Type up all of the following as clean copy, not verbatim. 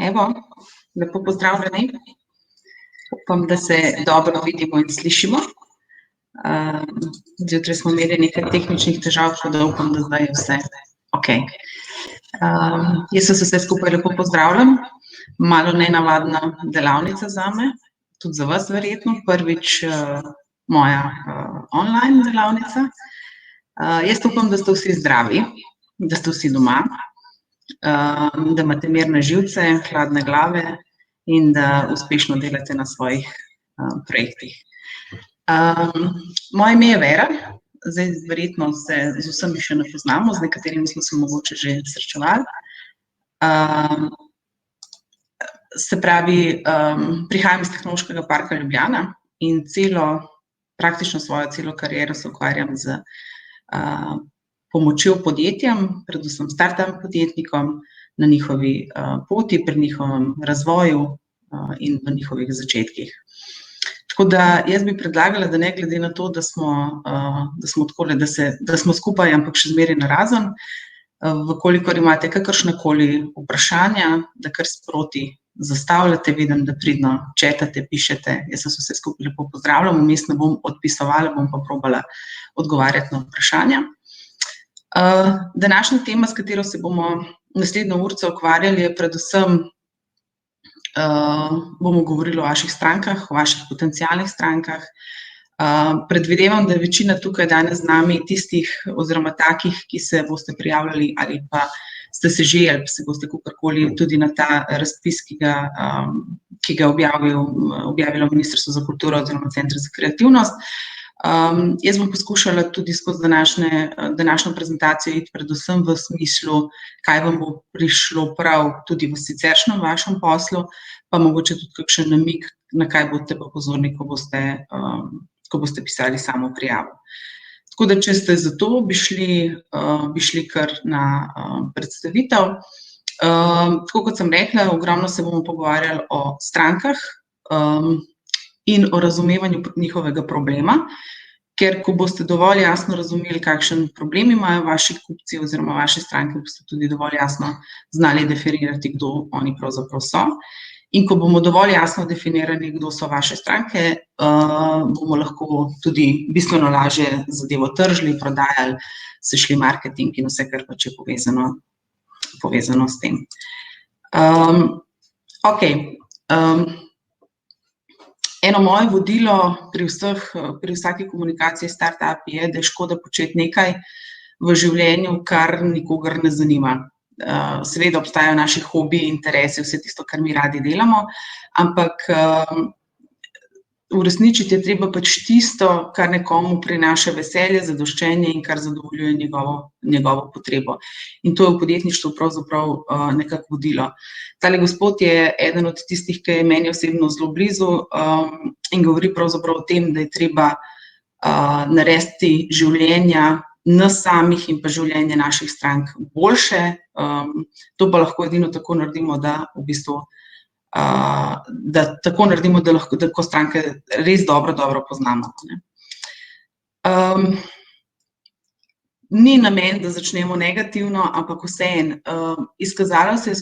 Evo, lepo pozdravljeni. Upam, da se dobro vidimo in slišimo. Zjutraj smo imeli nekaj tehničnih težav, tako da upam, da zdaj je vse okej. Jaz vas vse skupaj lepo pozdravljam. Malo nenavadna delavnica zame, tudi za vas verjetno, prvič moja online delavnica. Jaz upam, da ste vsi zdravi, da ste vsi doma, da imate mirne živce, hladne glave in da uspešno delate na svojih projektih. Moje ime je Vera, zdaj verjetno se z vsemi še ne poznamo, z nekaterimi smo se mogoče že srečevali. Se pravi, prihajam iz Tehnološkega parka Ljubljana in praktično svojo celo kariero se ukvarjam z pomočjo podjetjem, predvsem startup podjetnikom na njihovi poti, pri njihovem razvoju in v njihovih začetkih. Tako da jaz bi predlagala, da ne glede na to, da smo skupaj, ampak še zmeraj narazen, vkolikor imate kakršnekoli vprašanja, da kar sproti zastavljate, vidim, da pridno chatate, pišete, jaz vas vse skupaj lepo pozdravljam, vmes ne bom odpisovala, bom pa probala odgovarjati na vprašanja. Današnja tema, s katero se bomo naslednjo urico ukvarjali, je predvsem, bomo govorili o vaših strankah, o vaših potencialnih strankah. Predvidevam, da je večina tukaj danes z nami tistih oziroma takih, ki se boste prijavljali ali pa ste se že ali pa se boste kakorkoli tudi na ta razpis, ki ga je objavilo Ministrstvo za kulturo oziroma Center za kreativnost. Jaz bom poskušala tudi skozi današnjo prezentacijo iti predvsem v smislu, kaj vam bo prišlo prav tudi v siceršnjem vašem poslu, pa mogoče tudi kakšen namig, na kaj boste pa pozorni, ko boste pisali samo prijavo. Tako da, če ste za to, bi šli kar na predstavitev. Tako kot sem rekla, ogromno se bomo pogovarjali o strankah in o razumevanju njihovega problema, ker ko boste dovolj jasno razumeli, kakšen problem imajo vaši kupci oziroma vaše stranke, boste tudi dovolj jasno znali definirati, kdo oni pravzaprav so. In ko bomo dovolj jasno definirali, kdo so vaše stranke, bomo lahko tudi bistveno lažje zadevo tržili, prodajali, se šli marketing in vse, kar pač je povezano s tem. Eno moje vodilo pri vsaki komunikaciji s startupi je, da je škoda početi nekaj v življenju, kar nikogar ne zanima. Seveda obstajajo naši hobiji, interesi, vse tisto, kar mi radi delamo, ampak uresničiti je treba pač tisto, kar nekomu prinaša veselje, zadoščenje in kar zadovoljuje njegovo potrebo. In to je v podjetništvu pravzaprav nekako vodilo. Tale gospod je eden od tistih, ki je meni osebno zelo blizu in govori pravzaprav o tem, da je treba narediti življenja nas samih in pa življenje naših strank boljše. To pa lahko edino tako naredimo, da v bistvu tako naredimo, da lahko stranke res dobro poznamo. Ni namen, da začnemo negativno, ampak vseeno, izkazalo se je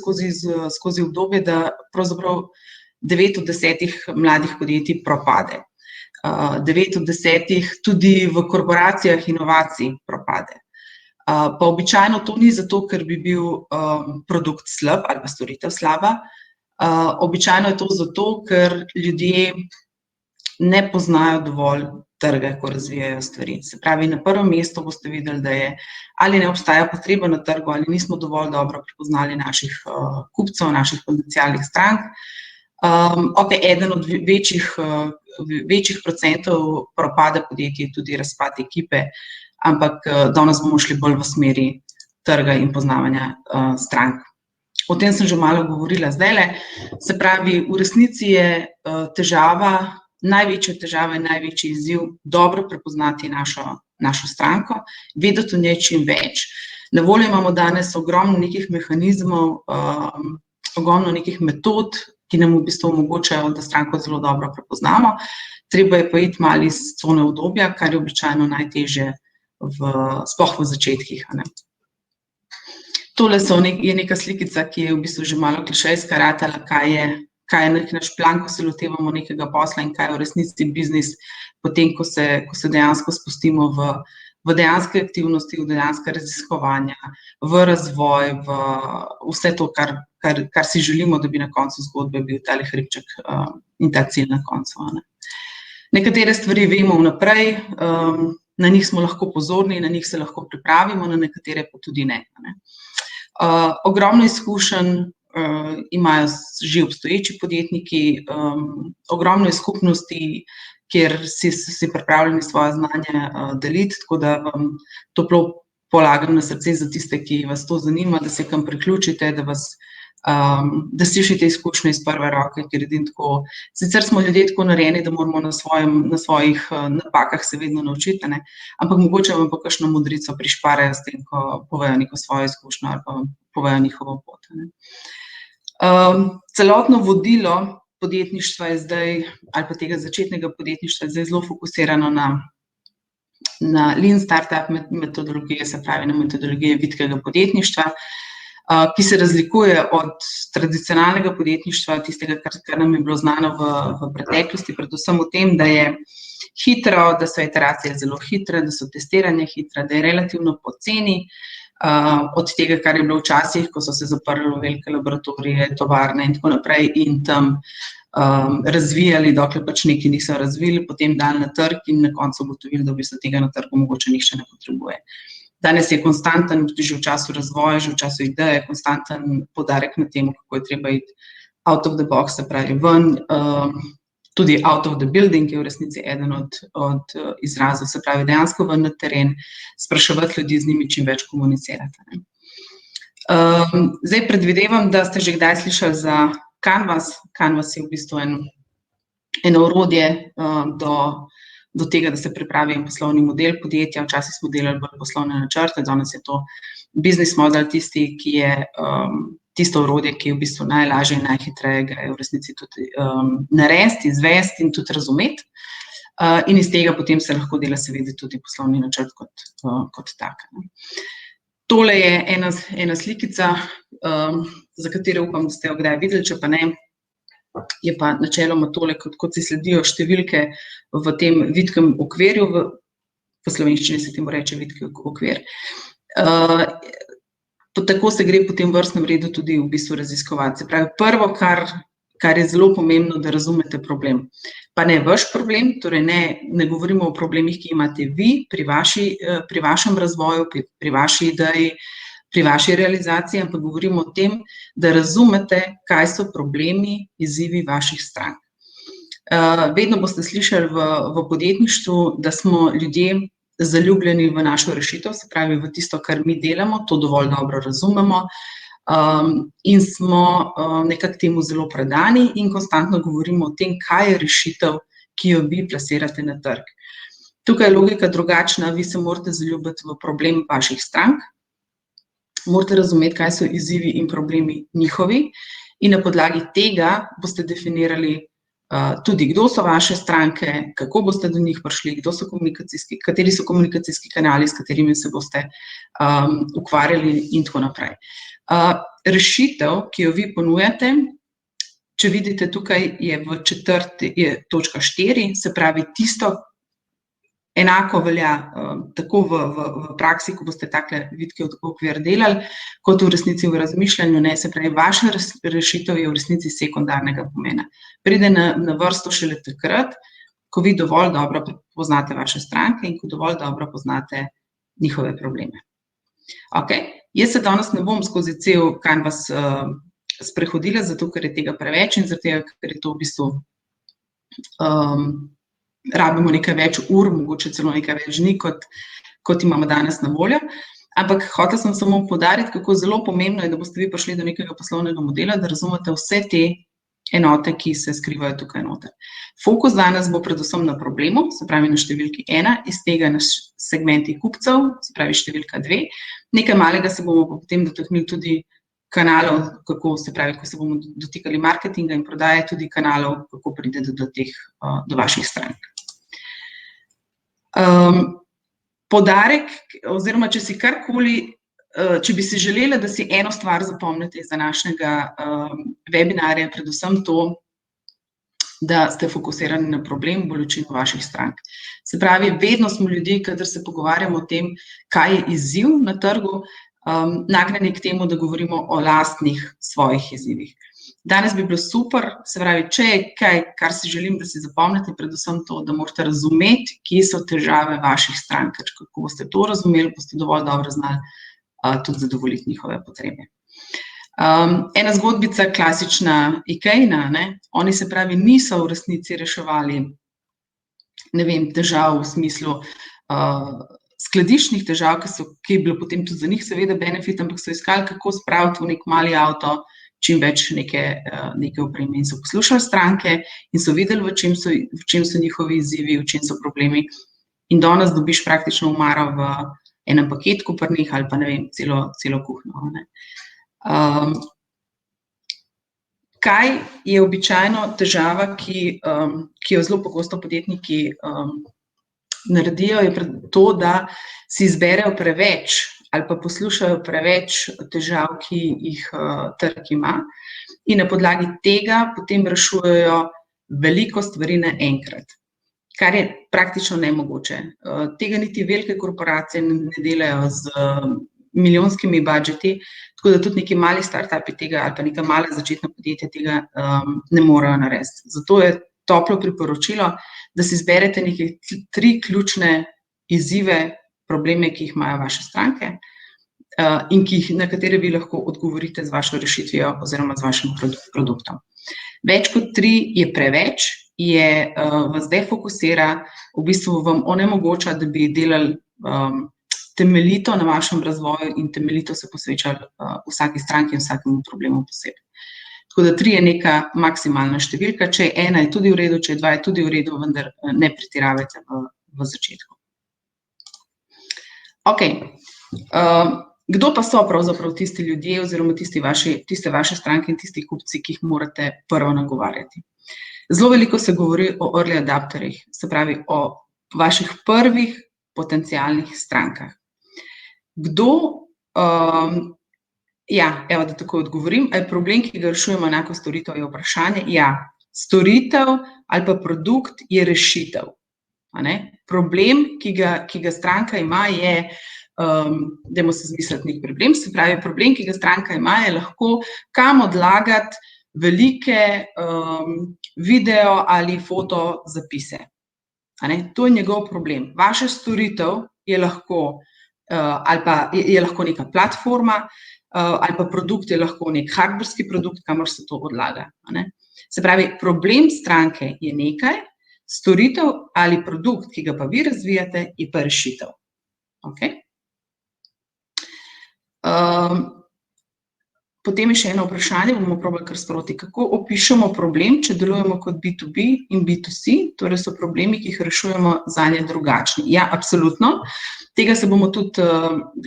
skozi obdobje, da pravzaprav 9 od 10 mladih podjetij propade. 9 od 10 tudi v korporacijah inovacij propade. Pa običajno to ni zato, ker bi bil produkt slab ali pa storitev slaba. Običajno je to zato, ker ljudje ne poznajo dovolj trga, ko razvijajo stvari. Se pravi, na prvem mestu boste videli, da je ali ne obstaja potreba na trgu, ali nismo dovolj dobro prepoznali naših kupcev, naših potencialnih strank. Eden od večjih procentov propada podjetij je tudi razpad ekipe, ampak danes bomo šli bolj v smeri trga in poznavanja strank. O tem sem že malo govorila zdajle. Se pravi, v resnici je največja težava in največji izziv dobro prepoznati našo stranko, vedeti o njej čim več. Na voljo imamo danes ogromno nekih mehanizmov, ogromno nekih metod, ki nam v bistvu omogočajo, da stranko zelo dobro prepoznamo. Treba je pa iti malo iz cone udobja, kar je običajno najtežje sploh v začetkih. Tole je neka slikica, ki je v bistvu že malo klišejska ratala, kaj je nek naš plan, ko se lotevamo nekega posla in kaj je v resnici biznis, potem, ko se dejansko spustimo v dejanske aktivnosti, v dejanske raziskovanja, v razvoj, v vse to, kar si želimo, da bi na koncu zgodbe bil tale hribček in ta cilj na koncu. Nekatere stvari vemo vnaprej, na njih smo lahko pozorni, na njih se lahko pripravimo, na nekatere pa tudi ne. Ogromno izkušenj imajo že obstoječi podjetniki, ogromno je skupnosti, kjer si pripravljeni svoje znanje deliti, tako da vam toplo polagam na srce za tiste, ki vas to zanima, da se kam priključite, da slišite izkušnje iz prve roke, ker edino tako. Sicer smo ljudje tako narejeni, da moramo na svojih napakah se vedno naučiti, ampak mogoče vam pa kakšno modrico prišparajo s tem, ko povejo neko svojo izkušnjo ali pa povejo njihovo pot. Celotno vodilo podjetništva je zdaj, ali pa tega začetnega podjetništva je zdaj zelo fokusirano na Lean Startup metodologije, se pravi na metodologije vitkega podjetništva, ki se razlikuje od tradicionalnega podjetništva, tistega, kar nam je bilo znano v preteklosti, predvsem v tem, da je hitro, da so iteracije zelo hitre, da so testiranja hitre, da je relativno poceni, od tega, kar je bilo včasih, ko so se zaprli velike laboratorije, tovarne in tako naprej in tam razvijali, dokler pač nekaj niso razvili, potem dali na trg in na koncu ugotovili, da v bistvu tega na trgu mogoče nihče ne potrebuje. Danes je konstanten, že v času razvoja, že v času ideje, konstanten poudarek na tem, kako je treba iti out of the box, se pravi ven, tudi out of the building je v resnici eden od izrazov, se pravi dejansko ven na teren, spraševati ljudi, z njimi čim več komunicirati. Zdaj predvidevam, da ste že kdaj slišali za Canvas. Canvas je v bistvu eno orodje do tega, da se pripravi poslovni model podjetja. Včasih smo delali bolj poslovne načrte, danes je to business model tisti, ki je tisto orodje, ki je v bistvu najlažje in najhitreje ga je v resnici tudi narediti, izvesti in tudi razumeti. In iz tega potem se lahko dela seveda tudi poslovni načrt kot tak. Tole je ena slikica, za katero upam, da ste jo kdaj videli, če pa ne, je pa načeloma tole, kot si sledijo številke v tem vitkem okvirju, v slovenščini se temu reče vitki okvir. Tako se gre po tem vrstnem redu tudi v bistvu raziskovati. Se pravi, prvo, kar je zelo pomembno, da razumete problem. Pa ne vaš problem, torej ne govorimo o problemih, ki imate vi pri vašem razvoju, pri vaši ideji, pri vaši realizaciji, ampak govorimo o tem, da razumete, kaj so problemi, izzivi vaših strank. Vedno boste slišali v podjetništvu, da smo ljudje zaljubljeni v našo rešitev, se pravi v tisto, kar mi delamo, to dovolj dobro razumemo in smo nekako temu zelo predani in konstantno govorimo o tem, kaj je rešitev, ki jo vi plasirate na trg. Tukaj je logika drugačna, vi se morate zaljubiti v problem vaših strank, morate razumeti, kaj so izzivi in problemi njihovi in na podlagi tega boste definirali tudi, kdo so vaše stranke, kako boste do njih prišli, kateri so komunikacijski kanali, s katerimi se boste ukvarjali in tako naprej. Rešitev, ki jo vi ponujate, če vidite tukaj, je točka 4, se pravi tisto, enako velja tako v praksi, ko boste takle vitki okvir delali, kot v resnici v razmišljanju, se pravi, vaša rešitev je v resnici sekundarnega pomena. Pride na vrsto šele takrat, ko vi dovolj dobro poznate vaše stranke in ko dovolj dobro poznate njihove probleme. Jaz se danes ne bom skozi cel Canvas sprehodila, zato ker je tega preveč in zato, ker je to v bistvu rabimo nekaj več ur, mogoče celo nekaj več dni, kot imamo danes na voljo. Ampak hotela sem samo poudariti, kako zelo pomembno je, da boste vi prišli do nekega poslovnega modela, da razumete vse te enote, ki se skrivajo tukaj noter. Fokus danes bo predvsem na problemu, se pravi na številki 1, iz tega na segmenti kupcev, se pravi številka 2. Nekaj malega se bomo potem dotaknili tudi kanalov, ko se bomo dotikali marketinga in prodaje, tudi kanalov, kako pride do vaših strank. Poudarek, oziroma če si karkoli če bi si želela, da si eno stvar zapomnite iz današnjega webinarja, predvsem to, da ste fokusirani na problem, bolečino vaših strank. Se pravi, vedno smo ljudje, kadar se pogovarjamo o tem, kaj je izziv na trgu, nagnjeni k temu, da govorimo o lastnih svojih izzivih. Danes bi bilo super, se pravi, če je kaj, kar si želim, da si zapomnite, predvsem to, da morate razumeti, kje so težave vaših strank. Kako boste to razumeli, boste dovolj dobro znali tudi zadovoljiti njihove potrebe. Ena zgodbica, klasična Ikejna, oni se pravi niso v resnici reševali, ne vem, težav v smislu skladiščnih težav, ki je bilo potem tudi za njih seveda benefit, ampak so iskali, kako spraviti v nek mali avto čim več neke opreme in so poslušali stranke in so videli, v čem so njihovi izzivi, v čem so problemi in danes dobiš praktično omaro v enem paketku pri njih ali pa ne vem, celo kuhinjo. Kaj je običajno težava, ki jo zelo pogosto podjetniki naredijo, je to, da si izberejo preveč ali pa poslušajo preveč težav, ki jih trg ima in na podlagi tega potem rešujejo veliko stvari naenkrat, kar je praktično nemogoče. Tega niti velike korporacije ne delajo z milijonskimi budžeti, tako da tudi neki mali startupi tega ali pa neka mala začetna podjetja tega ne morejo narediti. Zato je toplo priporočilo, da si izberete neke 3 ključne izzive, probleme, ki jih imajo vaše stranke in na katere vi lahko odgovorite z vašo rešitvijo oziroma z vašim produktom. Več kot 3 je preveč, vas defokusira, v bistvu vam onemogoča, da bi delali temeljito na vašem razvoju in temeljito se posvečali vsaki stranki in vsakemu problemu posebej. Tako da 3 je neka maksimalna številka, če je 1, je tudi v redu, če je 2, je tudi v redu, vendar ne pretiravajte v začetku. Ok, kdo pa so pravzaprav tisti ljudje oziroma tiste vaše stranke in tisti kupci, ki jih morate prvo nagovarjati? Zelo veliko se govori o early adapterjih, se pravi o vaših prvih potencialnih strankah. Kdo, evo, da takoj odgovorim, je problem, ki ga rešujemo enako storitev, je vprašanje, storitev ali pa produkt je rešitev. Problem, ki ga stranka ima, je, dajmo se zmisliti nek problem, se pravi, problem, ki ga stranka ima, je lahko kam odlagati velike video ali foto zapise. To je njegov problem. Vaša storitev je lahko ali pa je lahko neka platforma ali pa produkt je lahko nek hardverski produkt, kamor se to odlaga. Se pravi, problem stranke je nekaj, storitev ali produkt, ki ga pa vi razvijate, je pa rešitev. Potem je še eno vprašanje, bomo probali kar sproti. Kako opišemo problem, če delujemo kot B2B in B2C, torej so problemi, ki jih rešujemo, zanje drugačni? Ja, absolutno. Tega se bomo tudi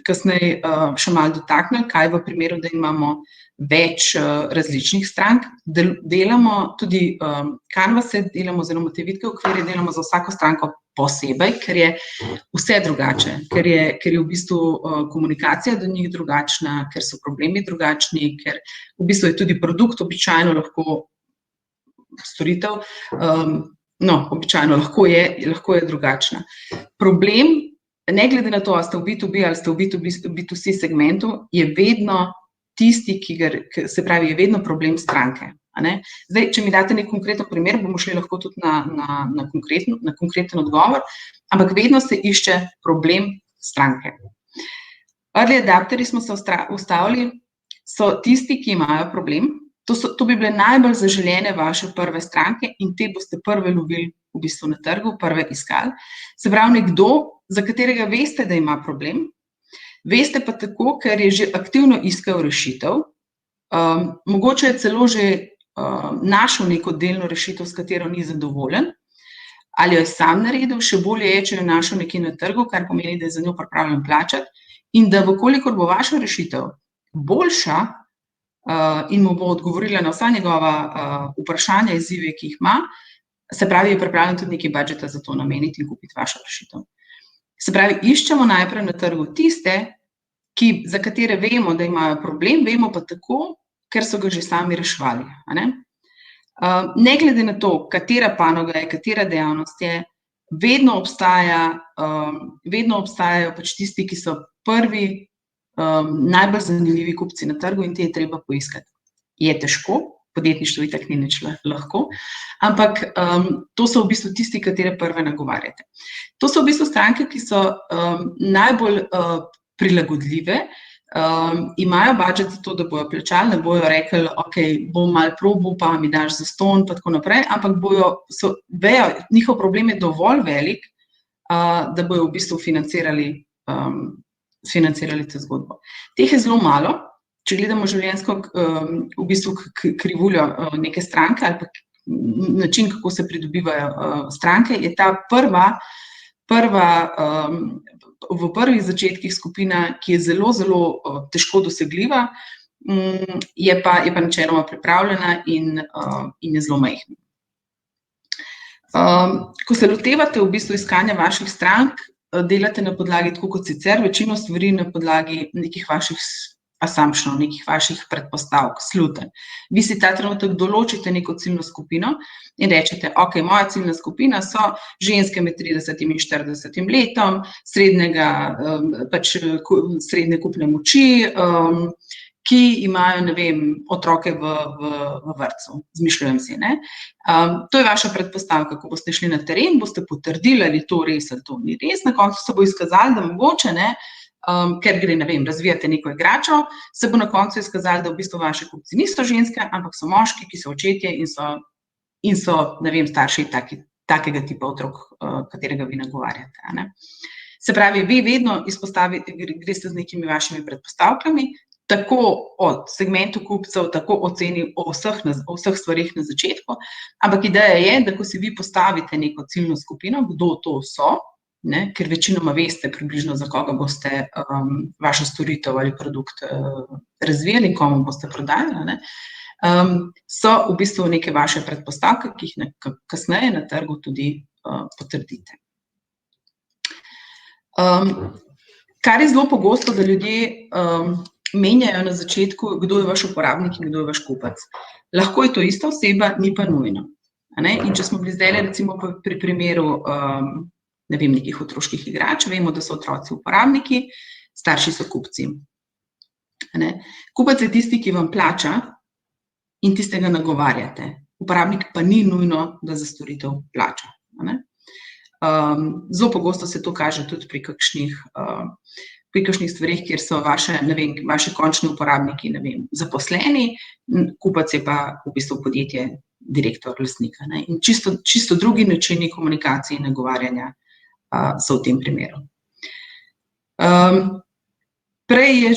kasneje še malo dotaknili, kaj v primeru, da imamo več različnih strank. Delamo tudi kanvase, delamo oziroma te vitke okvirje, delamo za vsako stranko posebej, ker je vse drugače, ker je v bistvu komunikacija do njih drugačna, ker so problemi drugačni, ker v bistvu je tudi produkt običajno lahko storitev, običajno lahko je drugačna. Problem, ne glede na to, ali ste v B2B ali ste v B2C segmentu, je vedno tisti, se pravi, je vedno problem stranke. Zdaj, če mi date nek konkreten primer, bomo šli lahko tudi na konkreten odgovor, ampak vedno se išče problem stranke. Early adapterji smo se ustavili, so tisti, ki imajo problem, to bi bile najbolj zaželene vaše prve stranke in te boste prve lovili v bistvu na trgu, prve iskali. Se pravi, nekdo, za katerega veste, da ima problem, veste pa tako, ker je že aktivno iskal rešitev, mogoče je celo že našel neko delno rešitev, s katero ni zadovoljen, ali jo je sam naredil, še bolje je, če jo našel nekje na trgu, kar pomeni, da je za njo pripravljen plačati, in da vkolikor bo vaša rešitev boljša in mu bo odgovorila na vsa njegova vprašanja, izzive, ki jih ima, se pravi, je pripravljen tudi nekaj budžeta za to nameniti in kupiti vašo rešitev. Se pravi, iščemo najprej na trgu tiste, za katere vemo, da imajo problem, vemo pa tako, ker so ga že sami reševali. Ne glede na to, katera panoga je, katera dejavnost je, vedno obstajajo pač tisti, ki so prvi, najbolj zanimivi kupci na trgu in te je treba poiskati. Je težko, podjetništvo itak ni nič lahko, ampak to so v bistvu tisti, katere prve nagovarjate. To so v bistvu stranke, ki so najbolj prilagodljive, imajo budžet za to, da bojo plačali, ne bojo rekli, ok, bom malo probal, pa mi daš zastonj, pa tako naprej, ampak vejo, njihov problem je dovolj velik, da bojo v bistvu financirali to zgodbo. Teh je zelo malo, če gledamo življenjsko v bistvu krivuljo neke stranke ali pa način, kako se pridobivajo stranke, je ta v prvih začetkih skupina, ki je zelo, zelo težko dosegljiva, je pa načeloma pripravljena in je zelo majhna. Ko se lotevate v bistvu iskanja vaših strank, delate na podlagi, tako kot sicer, večino stvari na podlagi nekih vaših assumptionov, nekih vaših predpostavk, slutenj. Vi si ta trenutek določite neko ciljno skupino in rečete, ok, moja ciljna skupina so ženske med 30 in 40 letom, srednje kupne moči, ki imajo, ne vem, otroke v vrtcu, izmišljujem si, ne. To je vaša predpostavka, ko boste šli na teren, boste potrdili, ali to res ali to ni res, na koncu se bo izkazalo, da mogoče, ne, ker gre, ne vem, razvijate neko igračo, se bo na koncu izkazalo, da v bistvu vaši kupci niso ženske, ampak so moški, ki so očetje in so, ne vem, starši takega tipa otrok, katerega vi nagovarjate, ne. Se pravi, vi vedno greste z nekimi vašimi predpostavkami, tako od segmentu kupcev, tako oceni o vseh stvareh na začetku, ampak ideja je, da ko si vi postavite neko ciljno skupino, kdo to so, ne, ker večinoma veste približno, za koga boste vašo storitev ali produkt razvijali, komu boste prodajali, ne, so v bistvu neke vaše predpostavke, ki jih kasneje na trgu tudi potrdite. Kar je zelo pogosto, da ljudje menjajo na začetku, kdo je vaš uporabnik in kdo je vaš kupec. Lahko je to ista oseba, ni pa nujno. In če smo bili zdajle recimo pri primeru, ne vem, nekih otroških igrač, vemo, da so otroci uporabniki, starši so kupci. Kupec je tisti, ki vam plača in tistega nagovarjate. Uporabnik pa ni nujno, da za storitev plača. Zelo pogosto se to kaže tudi pri kakšnih stvareh, kjer so vaši končni uporabniki, ne vem, zaposleni, kupec je pa v bistvu podjetje, direktor, lastnik. In čisto drugi načini komunikacije in nagovarjanja so v tem primeru. Prej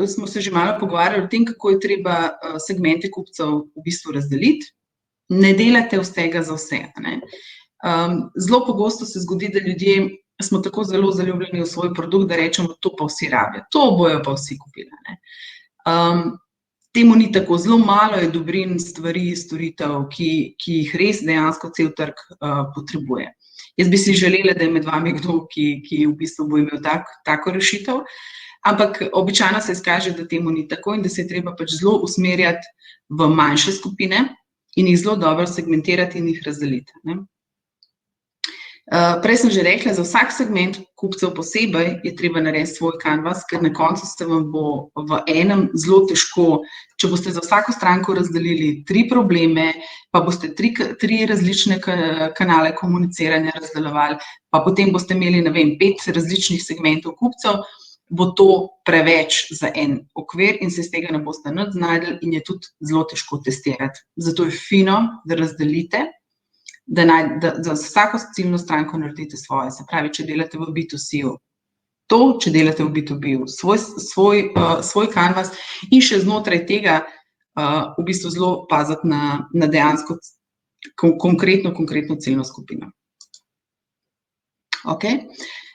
smo se že malo pogovarjali o tem, kako je treba segmente kupcev v bistvu razdeliti. Ne delate vsega za vse. Zelo pogosto se zgodi, da ljudje smo tako zelo zaljubljeni v svoj produkt, da rečemo, to pa vsi rabijo, to bojo pa vsi kupili. Temu ni tako, zelo malo je dobrin, stvari, storitev, ki jih res dejansko cel trg potrebuje. Jaz bi si želela, da je med vami kdo, ki v bistvu bo imel tako rešitev, ampak običajno se izkaže, da temu ni tako in da se je treba pač zelo usmerjati v manjše skupine in jih zelo dobro segmentirati in jih razdeliti. Prej sem že rekla, za vsak segment kupcev posebej je treba narediti svoj kanvas, ker na koncu se vam bo v enem zelo težko, če boste za vsako stranko razdelili 3 probleme, pa boste 3 različne kanale komuniciranja razdeljevali, pa potem boste imeli, ne vem, 5 različnih segmentov kupcev, bo to preveč za en okvir in se iz tega ne boste nič znašli in je tudi zelo težko testirati. Zato je fino, da razdelite, da za vsako ciljno stranko naredite svoje. Se pravi, če delate v B2C-ju to, če delate v B2B-ju svoj kanvas in še znotraj tega v bistvu zelo paziti na dejansko konkretno ciljno skupino.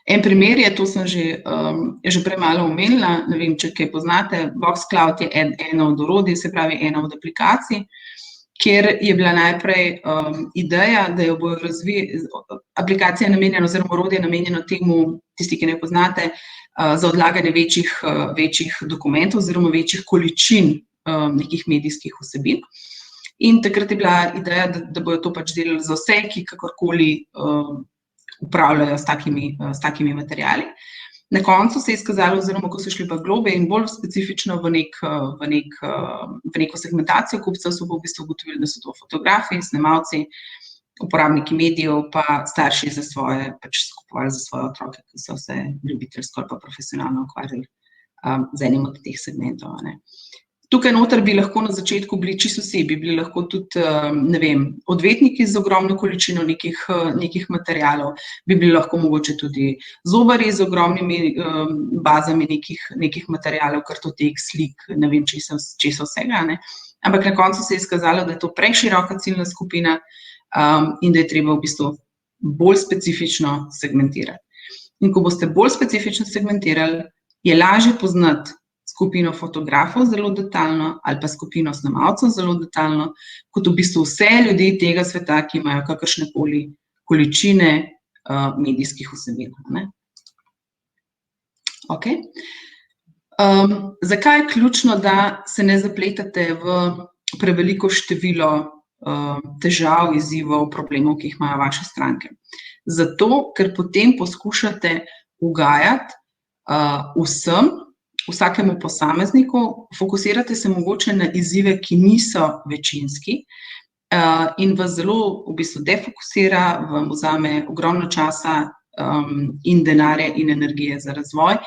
En primer je, to sem že prej malo omenila, ne vem, če kaj poznate, Boxcloud je eno od orodij, se pravi ena od aplikacij, kjer je bila najprej ideja, da jo bojo aplikacija je namenjena oziroma orodje je namenjeno temu, tisti, ki ne poznate, za odlaganje večjih dokumentov oziroma večjih količin nekih medijskih vsebin. In takrat je bila ideja, da bojo to pač delali za vse, ki kakorkoli upravljajo s takimi materiali. Na koncu se je izkazalo, oziroma ko so šli pa globlje in bolj specifično v neko segmentacijo kupcev, so v bistvu ugotovili, da so to fotografi, snemalci, uporabniki medijev, pa starši za svoje, pač skupovali za svoje otroke, ki so se ljubiteljsko ali pa profesionalno ukvarjali z enim od teh segmentov. Tukaj noter bi lahko na začetku bili čisto vsi, bi bili lahko tudi, ne vem, odvetniki z ogromno količino nekih materialov, bi bili lahko mogoče tudi zobarji z ogromnimi bazami nekih materialov, kartotek, slik, ne vem, česa vsega, ne. Ampak na koncu se je izkazalo, da je to preširoka ciljna skupina in da je treba v bistvu bolj specifično segmentirati. In ko boste bolj specifično segmentirali, je lažje poznati skupino fotografov zelo detaljno ali pa skupino snemalcev zelo detaljno, kot v bistvu vse ljudi tega sveta, ki imajo kakršnekoli količine medijskih vsebin. Okej. Zakaj je ključno, da se ne zapletate v preveliko število težav, izzivov, problemov, ki jih imajo vaše stranke? Zato, ker potem poskušate ugajati vsakemu posamezniku, fokusirate se mogoče na izzive, ki niso večinski in vas zelo v bistvu defokusira, vam vzame ogromno časa in denarja in energije za razvoj,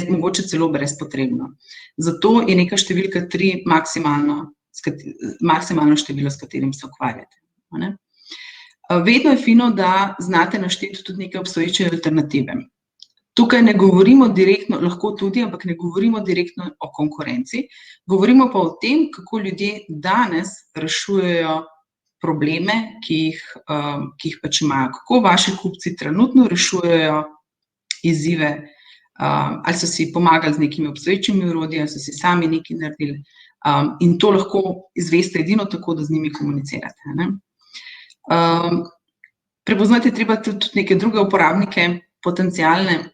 mogoče celo brezpotrebno. Zato je neka številka 3 maksimalno število, s katerim se ukvarjate. Vedno je fino, da znate našteti tudi neke obstoječe alternative. Tukaj ne govorimo direktno, lahko tudi, ampak ne govorimo direktno o konkurenci, govorimo pa o tem, kako ljudje danes rešujejo probleme, ki jih pač imajo, kako vaši kupci trenutno rešujejo izzive, ali so si pomagali z nekimi obstoječimi orodji, ali so si sami nekaj naredili, in to lahko izveste edino tako, da z njimi komunicirate. Prepoznati je treba tudi neke druge uporabnike, potencialne,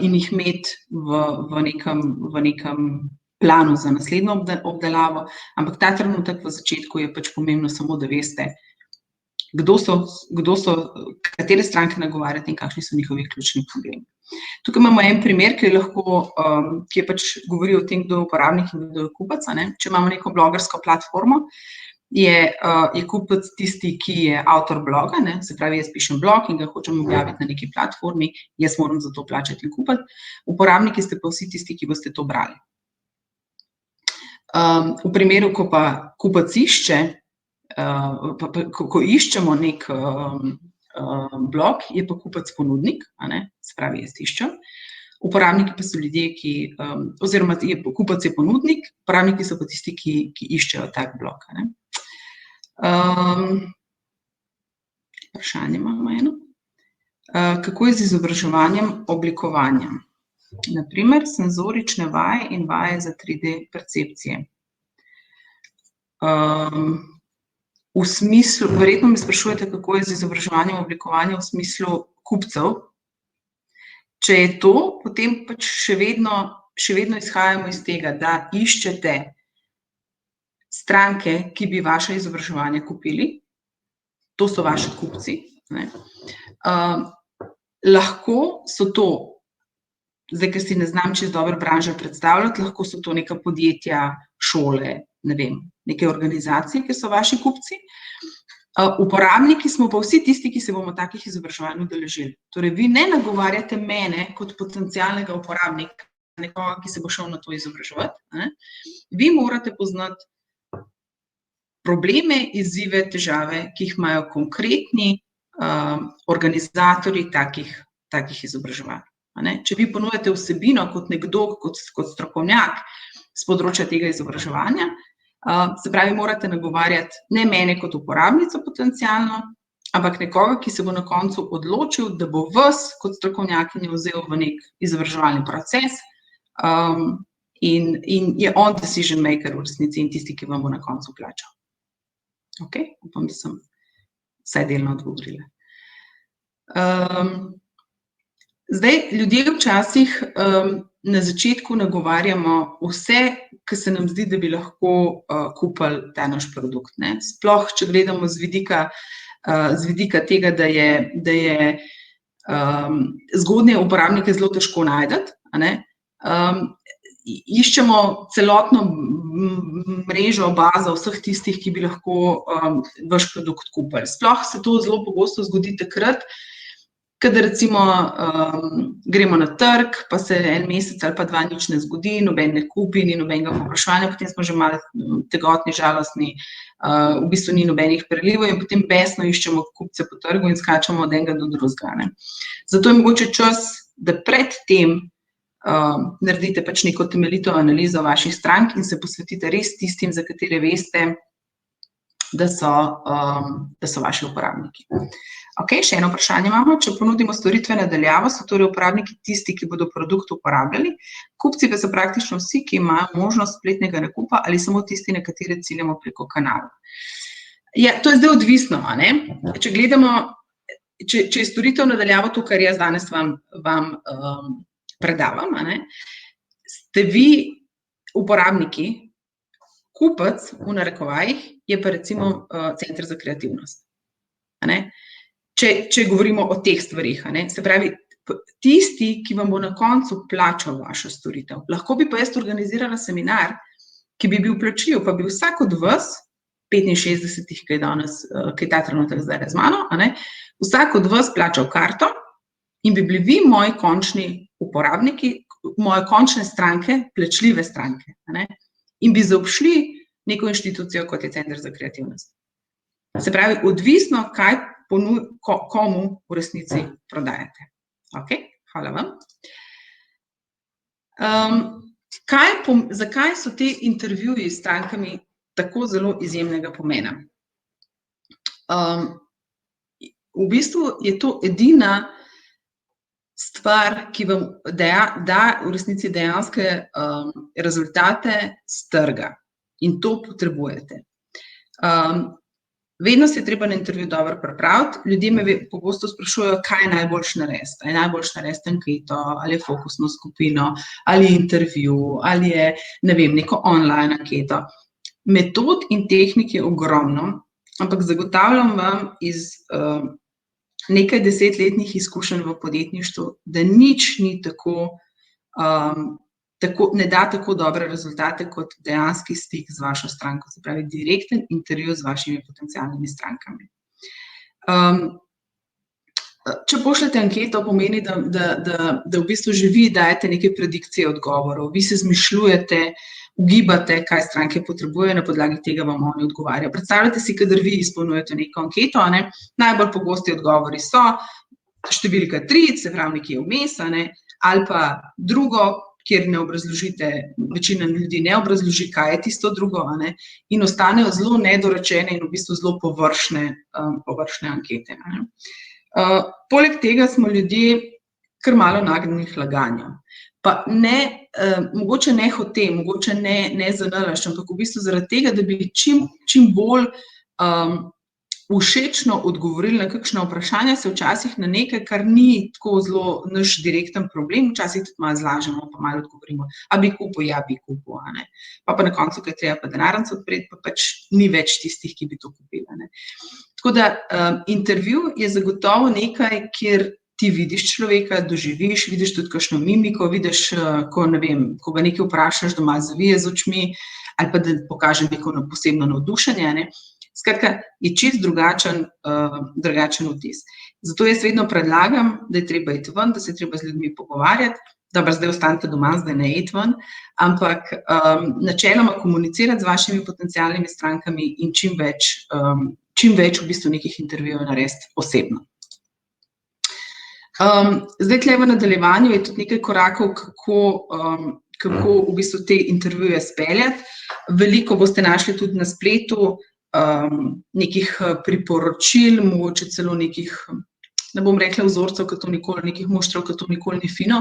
in jih imeti v nekem planu za naslednjo obdelavo, ampak ta trenutek v začetku je pač pomembno samo, da veste, kdo so, katere stranke nagovarjate in kakšni so njihovi ključni problemi. Tukaj imamo en primer, ki je pač govori o tem, kdo je uporabnik in kdo je kupec. Če imamo neko blogersko platformo, je kupec tisti, ki je avtor bloga, se pravi, jaz pišem blog in ga hočem objaviti na neki platformi, jaz moram za to plačati in kupiti. Uporabniki ste pa vsi tisti, ki boste to brali. V primeru, ko pa kupec išče, ko iščemo nek blog, je pa kupec ponudnik, se pravi, jaz iščem. Uporabniki pa so ljudje, oziroma kupec je ponudnik, uporabniki so pa tisti, ki iščejo tak blog. Vprašanje imamo eno. Kako je z izobraževanjem oblikovanja? Naprimer, senzorične vaje in vaje za 3D percepcije. V smislu, verjetno me sprašujete, kako je z izobraževanjem oblikovanja v smislu kupcev. Če je to, potem pač še vedno izhajamo iz tega, da iščete stranke, ki bi vaše izobraževanje kupili, to so vaši kupci. Lahko so to, zdaj, ker si ne znam čisto dobro branžo predstavljati, lahko so to neka podjetja, šole, ne vem, neke organizacije, ki so vaši kupci. Uporabniki smo pa vsi tisti, ki se bomo takih izobraževanj udeležili. Torej, vi ne nagovarjate mene kot potencialnega uporabnika, nekoga, ki se bo šel na to izobraževati. Vi morate poznati probleme, izzive, težave, ki jih imajo konkretni organizatorji takih izobraževanj. Če vi ponujate vsebino kot nekdo, kot strokovnjak s področja tega izobraževanja, se pravi, morate nagovarjati ne mene kot uporabnico potencialno, ampak nekoga, ki se bo na koncu odločil, da bo vas kot strokovnjakinjo vzel v nek izobraževalni proces in je on decision maker v resnici in tisti, ki vam bo na koncu plačal. Okej, upam, da sem vsaj delno odgovorila. Zdaj, ljudje včasih na začetku nagovarjamo vse, ki se nam zdi, da bi lahko kupili ta naš produkt. Sploh, če gledamo z vidika tega, da je zgodnje uporabnike zelo težko najti. Iščemo celotno mrežo, bazo vseh tistih, ki bi lahko vaš produkt kupili. Sploh se to zelo pogosto zgodi takrat, kadar recimo gremo na trg, pa se en mesec ali pa 2 nič ne zgodi, noben ne kupi, ni nobenega povpraševanja, potem smo že malo tegotni, žalostni, v bistvu ni nobenih prelivov in potem besno iščemo kupce po trgu in skačemo od enega do drugega. Zato je mogoče čas, da pred tem naredite pač neko temeljito analizo vaših strank in se posvetite res tistim, za katere veste, da so vaši uporabniki. Ok, še eno vprašanje imamo. Če ponudimo storitve na daljavo, so torej uporabniki tisti, ki bodo produkt uporabljali, kupci pa so praktično vsi, ki imajo možnost spletnega nakupa ali samo tisti, na katere ciljamo preko kanala. Ja, to je zdaj odvisno, Če gledamo, če je storitev na daljavo to, kar jaz danes vam predavam, ste vi uporabniki, kupec v narekovajih je pa recimo Center za kreativnost. Če govorimo o teh stvarih, se pravi, tisti, ki vam bo na koncu plačal vašo storitev. Lahko bi pa jaz organizirala seminar, ki bi bil plačljiv, pa bi vsak od vas, 65, ki je ta trenutek zdaj z mano, vsak od vas plačal karto in bi bili vi moji končni uporabniki, moje končne stranke, plačljive stranke, in bi zaobšli neko inštitucijo, kot je Center za kreativnost. Se pravi, odvisno, komu v resnici prodajate. Ok, hvala vam. Zakaj so te intervjuji s strankami tako zelo izjemnega pomena? V bistvu je to edina stvar, ki vam da v resnici dejanske rezultate s trga. In to potrebujete. Vedno se je treba na intervju dobro pripraviti. Ljudje me pogosto sprašujejo, kaj je najboljše narediti. Ali je najboljše narediti anketo, ali je fokusno skupino, ali je intervju, ali je, ne vem, neko online anketo. Metod in tehnik je ogromno, ampak zagotavljam vam iz nekaj 10-letnih izkušenj v podjetništvu, da nič ni ne da tako dobre rezultate kot dejanski stik z vašo stranko, se pravi direkten intervju z vašimi potencialnimi strankami. Če pošljete anketo, pomeni, da v bistvu že vi dajete neke predikcije odgovorov, vi se zmišljujete, ugibate, kaj stranke potrebujejo, na podlagi tega vam oni odgovarjajo. Predstavljate si, kadar vi izpolnjujete neko anketo, najbolj pogosti odgovori so številka 3, se pravi nekje vmes, ali pa drugo, kjer ne obrazložite, večina ljudi ne obrazloži, kaj je tisto drugo, in ostanejo zelo nedorečene in v bistvu zelo površne ankete. Poleg tega smo ljudje kar malo nagnjeni k laganju. Pa mogoče ne hote, mogoče ne zanalašč, ampak v bistvu zaradi tega, da bi čim bolj všečno odgovorili na kakšna vprašanja, se včasih na nekaj, kar ni tako zelo naš direkten problem, včasih tudi malo zlažemo, pa malo odgovorimo, a bi kupil, ja, bi kupil, pa na koncu, ko je treba pa denarnico odpreti, pa pač ni več tistih, ki bi to kupili. Tako da intervju je zagotovo nekaj, kjer ti vidiš človeka, doživiš, vidiš tudi kakšno mimiko, vidiš, ko ga nekaj vprašaš, da malo zavije z očmi, ali pa da pokaže neko posebno navdušenje, Skratka, je čisto drugačen vtis. Zato jaz vedno predlagam, da je treba iti ven, da se je treba z ljudmi pogovarjati, dobro, zdaj ostanite doma, zdaj ne iti ven, ampak načeloma komunicirati z vašimi potencialnimi strankami in čim več v bistvu nekih intervjujev narediti osebno. Zdaj, tukaj v nadaljevanju je tudi nekaj korakov, kako v bistvu te intervjuje speljati. Veliko boste našli tudi na spletu, nekih priporočil, mogoče celo nekih, ne bom rekla vzorcev, nekih moštrov, ki to nikoli ni fino,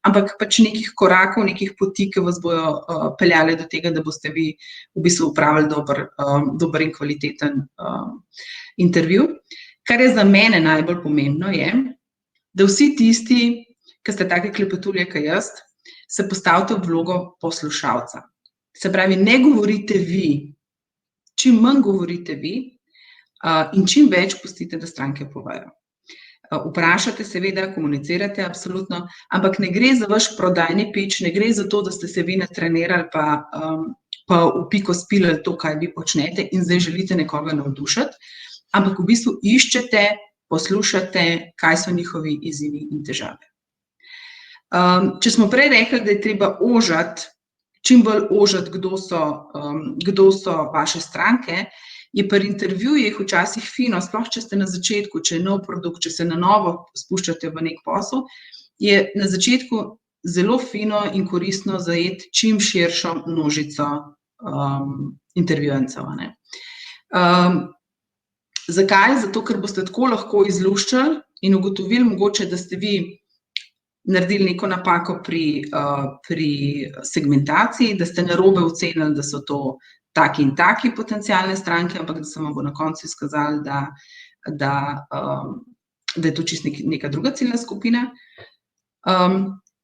ampak pač nekih korakov, nekih poti, ki vas bojo peljali do tega, da boste vi v bistvu opravili dober in kvaliteten intervju. Kar je za mene najbolj pomembno je, da vsi tisti, ki ste take klepetulje, kot jaz, se postavite v vlogo poslušalca. Se pravi, ne govorite vi, čim manj govorite vi in čim več pustite, da stranke povejo. Vprašate seveda, komunicirate absolutno, ampak ne gre za vaš prodajni pitch, ne gre za to, da ste se vi natrenirali pa v piko spilali to, kaj vi počnete in zdaj želite nekoga navdušiti, ampak v bistvu iščete, poslušate, kaj so njihovi izzivi in težave. Če smo prej rekli, da je treba ožati, čim bolj ožati, kdo so vaše stranke, je pri intervjujih včasih fino, sploh če ste na začetku, če je nov produkt, če se na novo spuščate v nek posel, je na začetku zelo fino in koristno zajeti čim širšo množico intervjujencev. Zakaj? Zato, ker boste tako lahko izluščali in ugotovili mogoče, da ste vi naredili neko napako pri segmentaciji, da ste narobe ocenili, da so to taki in taki potencialne stranke, ampak da se vam bo na koncu izkazalo, da je to čisto neka druga ciljna skupina.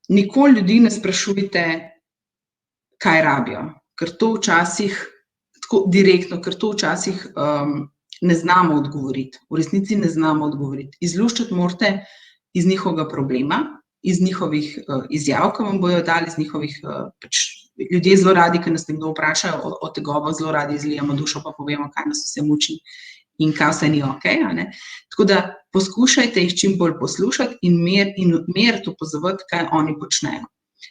Nikoli ljudi ne sprašujte, kaj rabijo, ker to včasih, tako direktno, ker to včasih ne znamo odgovoriti, v resnici ne znamo odgovoriti. Izluščiti morate iz njihovega problema, iz njihovih izjav, ki vam bojo dali, iz njihovih ljudje zelo radi, ki nas nekdo vpraša o tegovah, zelo radi izlijemo dušo, pa povemo, kaj nas vse muči in kaj vse ni okej. Tako da poskušajte jih čim bolj poslušati in meriti opazovati, kaj oni počnejo.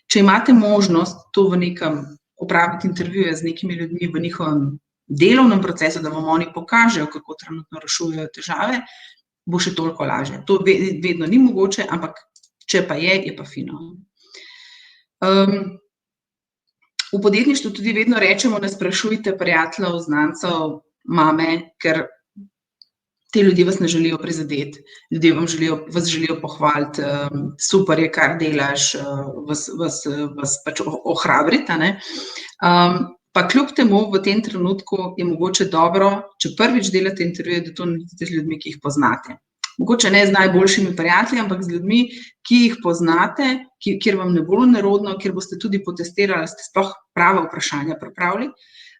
Če imate možnost to v nekem opraviti intervjuje z nekimi ljudmi v njihovem delovnem procesu, da vam oni pokažejo, kako trenutno rešujejo težave, bo še toliko lažje. To vedno ni mogoče, ampak če pa je pa fino. V podjetništvu tudi vedno rečemo, ne sprašujte prijateljev, znancev, mame, ker ti ljudje vas ne želijo prizadeti, ljudje vas želijo pohvaliti, super je, kar delaš, vas pač ohrabriti. Pa kljub temu v tem trenutku je mogoče dobro, če prvič delate intervjuje, da to naredite z ljudmi, ki jih poznate. Mogoče ne z najboljšimi prijatelji, ampak z ljudmi, ki jih poznate, kjer vam ne bo nerodno, kjer boste tudi potestirali, ste sploh prava vprašanja pripravili,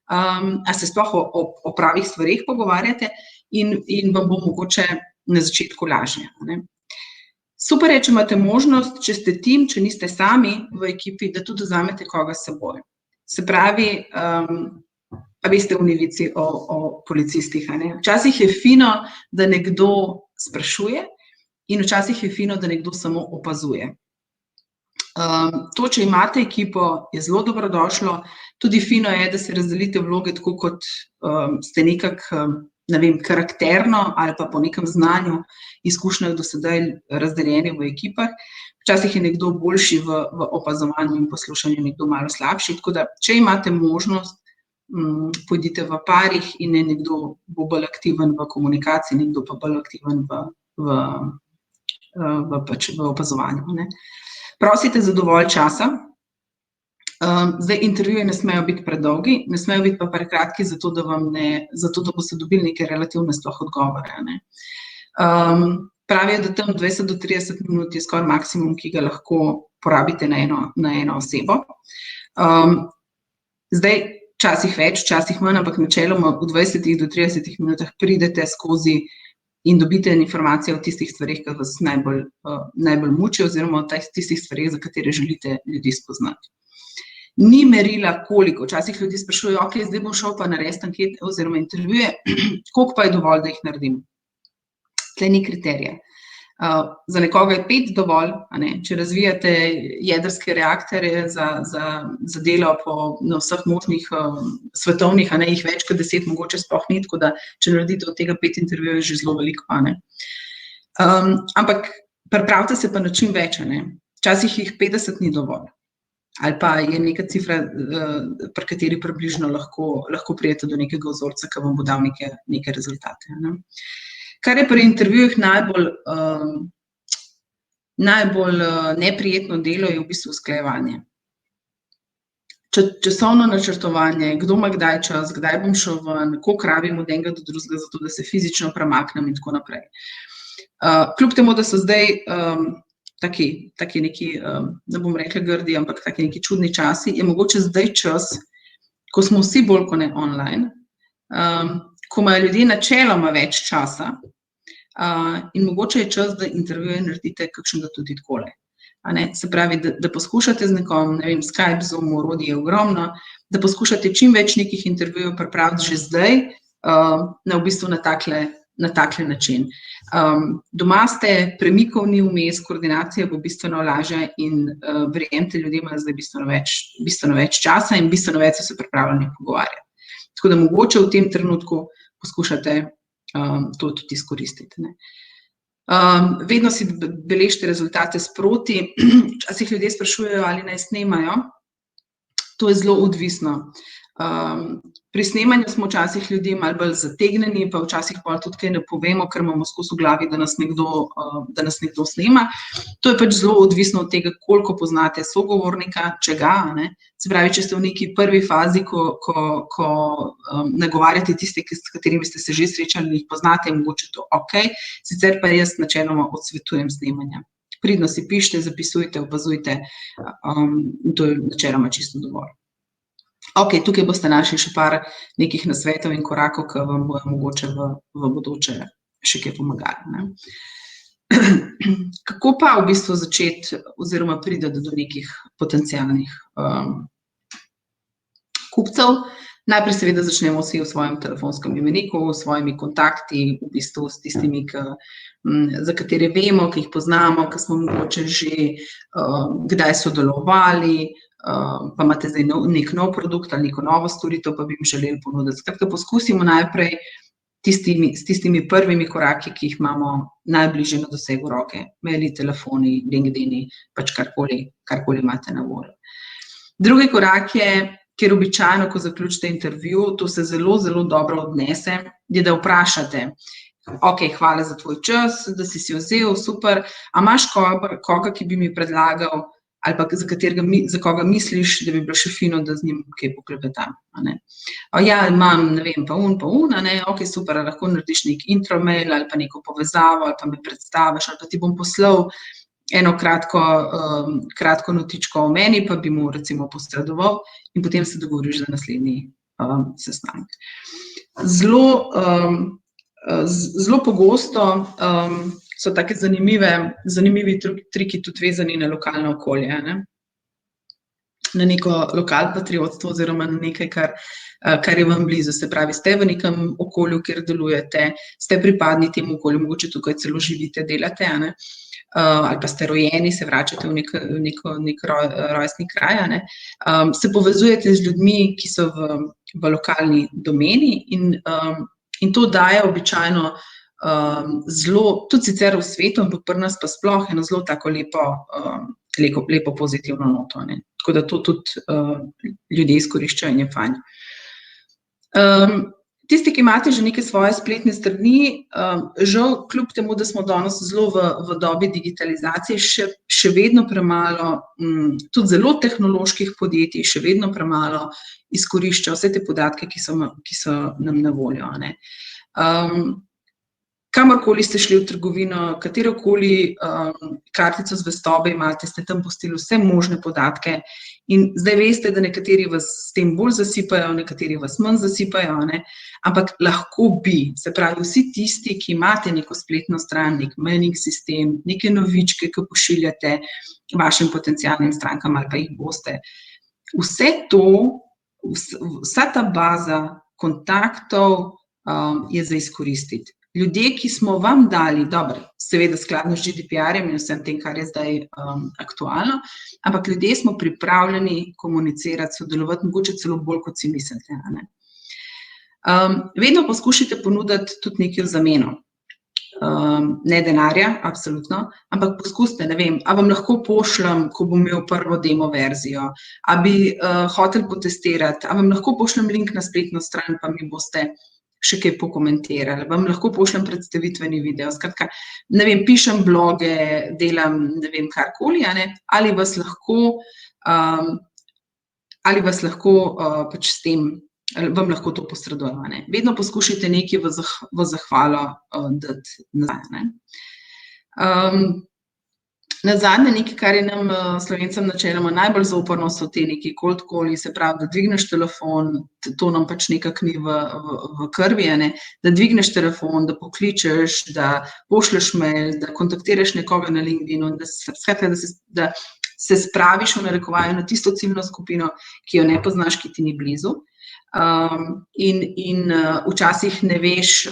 a se sploh o pravih stvareh pogovarjate in vam bo mogoče na začetku lažje. Super je, če imate možnost, če ste tim, če niste sami v ekipi, da tudi vzamete koga s seboj. Se pravi, a veste v novici o policistih. Včasih je fino, da nekdo sprašuje in včasih je fino, da nekdo samo opazuje. To, če imate ekipo, je zelo dobrodošlo. Tudi fino je, da se razdelite vloge tako, kot ste nekako, ne vem, karakterno ali pa po nekem znanju, izkušnjah do sedaj razdeljeni v ekipah. Včasih je nekdo boljši v opazovanju in poslušanju, nekdo malo slabši. Tako da, če imate možnost, pojdite v parih in nekdo bo bolj aktiven v komunikaciji, nekdo pa bolj aktiven v opazovanju. Prosite za dovolj časa. Zdaj, intervjuje ne smejo biti predolgi, ne smejo biti pa prekratki, zato da boste dobili neke relativne sploh odgovore. Pravijo, da tam 20 do 30 minut je skoraj maksimum, ki ga lahko porabite na eno osebo. Zdaj, včasih več, včasih manj, ampak načeloma v 20 do 30 minutah pridete skozi in dobite informacije o tistih stvareh, ki vas najbolj mučijo, oziroma o tistih stvareh, za katere želite ljudi spoznati. Ni merila koliko, včasih ljudi sprašujejo, ok, zdaj bom šel pa narediti ankete oziroma intervjuje, koliko pa je dovolj, da jih naredim. Tle ni kriterija. Za nekoga je 5 dovolj, če razvijate jedrske reaktorje za delo na vseh možnih svetovnih, jih več kot 10 mogoče sploh ni, tako da če naredite od tega 5 intervjujev, je že zelo veliko. Ampak pripravite se pa na čim več. Včasih jih 50 ni dovolj. Ali pa je neka cifra, pri kateri približno lahko pridete do nekega vzorca, ki vam bo dal neke rezultate. Kar je pri intervjujih najbolj neprijetno delo, je v bistvu usklajevanje. Časovno načrtovanje, kdo ima kdaj čas, kdaj bom šel ven, koliko rabim od enega do drugega, zato da se fizično premaknem in tako naprej. Kljub temu, da so zdaj taki neki, ne bom rekla grdi, ampak taki neki čudni časi, je mogoče zdaj čas, ko smo vsi bolj kot ne online, ko imajo ljudje načeloma več časa, in mogoče je čas, da intervjuje naredite kakšnega tudi takole. Se pravi, da poskušate z nekom, ne vem, Skype, Zoom, orodij je ogromno, da poskušate čim več nekih intervjujev pripraviti že zdaj, v bistvu na takle način. Doma ste, premikov ni vmes, koordinacija bo bistveno lažja in verjemite, ljudje imajo zdaj bistveno več časa in bistveno več so se pripravljeni pogovarjati. Tako da mogoče v tem trenutku poskušate to tudi izkoristiti. Vedno si beležite rezultate sproti, včasih ljudje sprašujejo, ali naj snemajo, to je zelo odvisno. Pri snemanju smo včasih ljudje malo bolj zategnjeni, pa včasih pol tudi kaj ne povemo, ker imamo skozi v glavi, da nas nekdo snema. To je pač zelo odvisno od tega, koliko poznate sogovornika, če ga, Se pravi, če ste v neki prvi fazi, ko nagovarjate tiste, s katerimi ste se že srečali in jih poznate, je mogoče to okej, sicer pa jaz načeloma odsvetujem snemanja. Pridno si pišite, zapisujte, opazujte, in to je načeloma čisto dovolj. Okej, tukaj boste našli še par nekih nasvetov in korakov, ki vam bojo mogoče v bodoče še kaj pomagali. Kako pa v bistvu začeti oziroma priti do nekih potencialnih kupcev? Najprej seveda začnemo vsi v svojem telefonskem imeniku, s svojimi kontakti, v bistvu s tistimi, za katere vemo, ki jih poznamo, ki smo mogoče že kdaj sodelovali, pa imate zdaj nek nov produkt ali neko novo storitev, pa bi jim želeli ponuditi. Skratka, poskusimo najprej s tistimi prvimi koraki, ki jih imamo najbližje na dosegu roke, maili, telefoni, LinkedIni, pač karkoli imate na voljo. Drugi korak je, kjer običajno, ko zaključite intervju, to se zelo, zelo dobro odnese, je, da vprašate, okej, hvala za tvoj čas, da si vzel, super, a imaš koga, ki bi mi predlagal, ali pa za koga misliš, da bi bilo še fino, da z njim kaj poklepetam. Ja, imam, ne vem, pa un, okej, super, lahko narediš nek intro mail ali pa neko povezavo, ali pa me predstaviš, ali pa ti bom poslal eno kratko notičko o meni, pa bi mu recimo posredoval in potem se dogovoriš za naslednji sestanek. Zelo pogosto so take zanimivi triki tudi vezani na lokalno okolje, na neko lokalpatriotstvo oziroma na nekaj, kar je vam blizu. Se pravi, ste v nekem okolju, kjer delujete, ste pripadni temu okolju, mogoče tukaj celo živite, delate, ali pa ste rojeni, se vračate v nek rojstni kraj, se povezujete z ljudmi, ki so v lokalni domeni in to daje običajno zelo, tudi sicer v svetu, ampak pri nas pa sploh eno zelo tako lepo pozitivno noto. Tako da to tudi ljudje izkoriščajo in je fajn. Tisti, ki imate že neke svoje spletne strani, žal, kljub temu, da smo danes zelo v dobi digitalizacije, še vedno premalo, tudi zelo tehnoloških podjetij, še vedno premalo izkoriščajo vse te podatke, ki so nam na voljo. Kamorkoli ste šli v trgovino, katerokoli kartico zvestobe imate, ste tam pustili vse možne podatke in zdaj veste, da nekateri vas s tem bolj zasipajo, nekateri vas manj zasipajo, ampak lahko bi, se pravi, vsi tisti, ki imate neko spletno stran, nek mailing sistem, neke novičke, ki pošiljate vašim potencialnim strankam ali pa jih boste, vse to, vsa ta baza kontaktov je za izkoristiti. Ljudje, ki smo vam dali, dobro, seveda skladno z GDPR-jem in vsem tem, kar je zdaj aktualno, ampak ljudje smo pripravljeni komunicirati, sodelovati, mogoče celo bolj, kot si mislite. Vedno poskušajte ponuditi tudi nekaj v zameno. Ne denarja, absolutno, ampak poskusite, ne vem, a vam lahko pošljem, ko bom imel prvo demo verzijo, a bi hotel potestirati, a vam lahko pošljem link na spletno stran, pa mi boste še kaj pokomentirali, vam lahko pošljem predstavitveni video, skratka, ne vem, pišem bloge, delam, ne vem, karkoli, ali vas lahko pač s tem, vam lahko to posredujem. Vedno poskušajte nekaj v zahvalo dati nazaj. Nazadnje nekaj, kar je nam Slovencem načeloma najbolj zoprno, so te neki cold calli, se pravi, da dvigneš telefon, to nam pač nekako ni v krvi, da dvigneš telefon, da pokličeš, da pošlješ mail, da kontaktiraš nekoga na LinkedInu, da se spraviš v narekovaju na tisto ciljno skupino, ki jo ne poznaš, ki ti ni blizu. In včasih ne veš,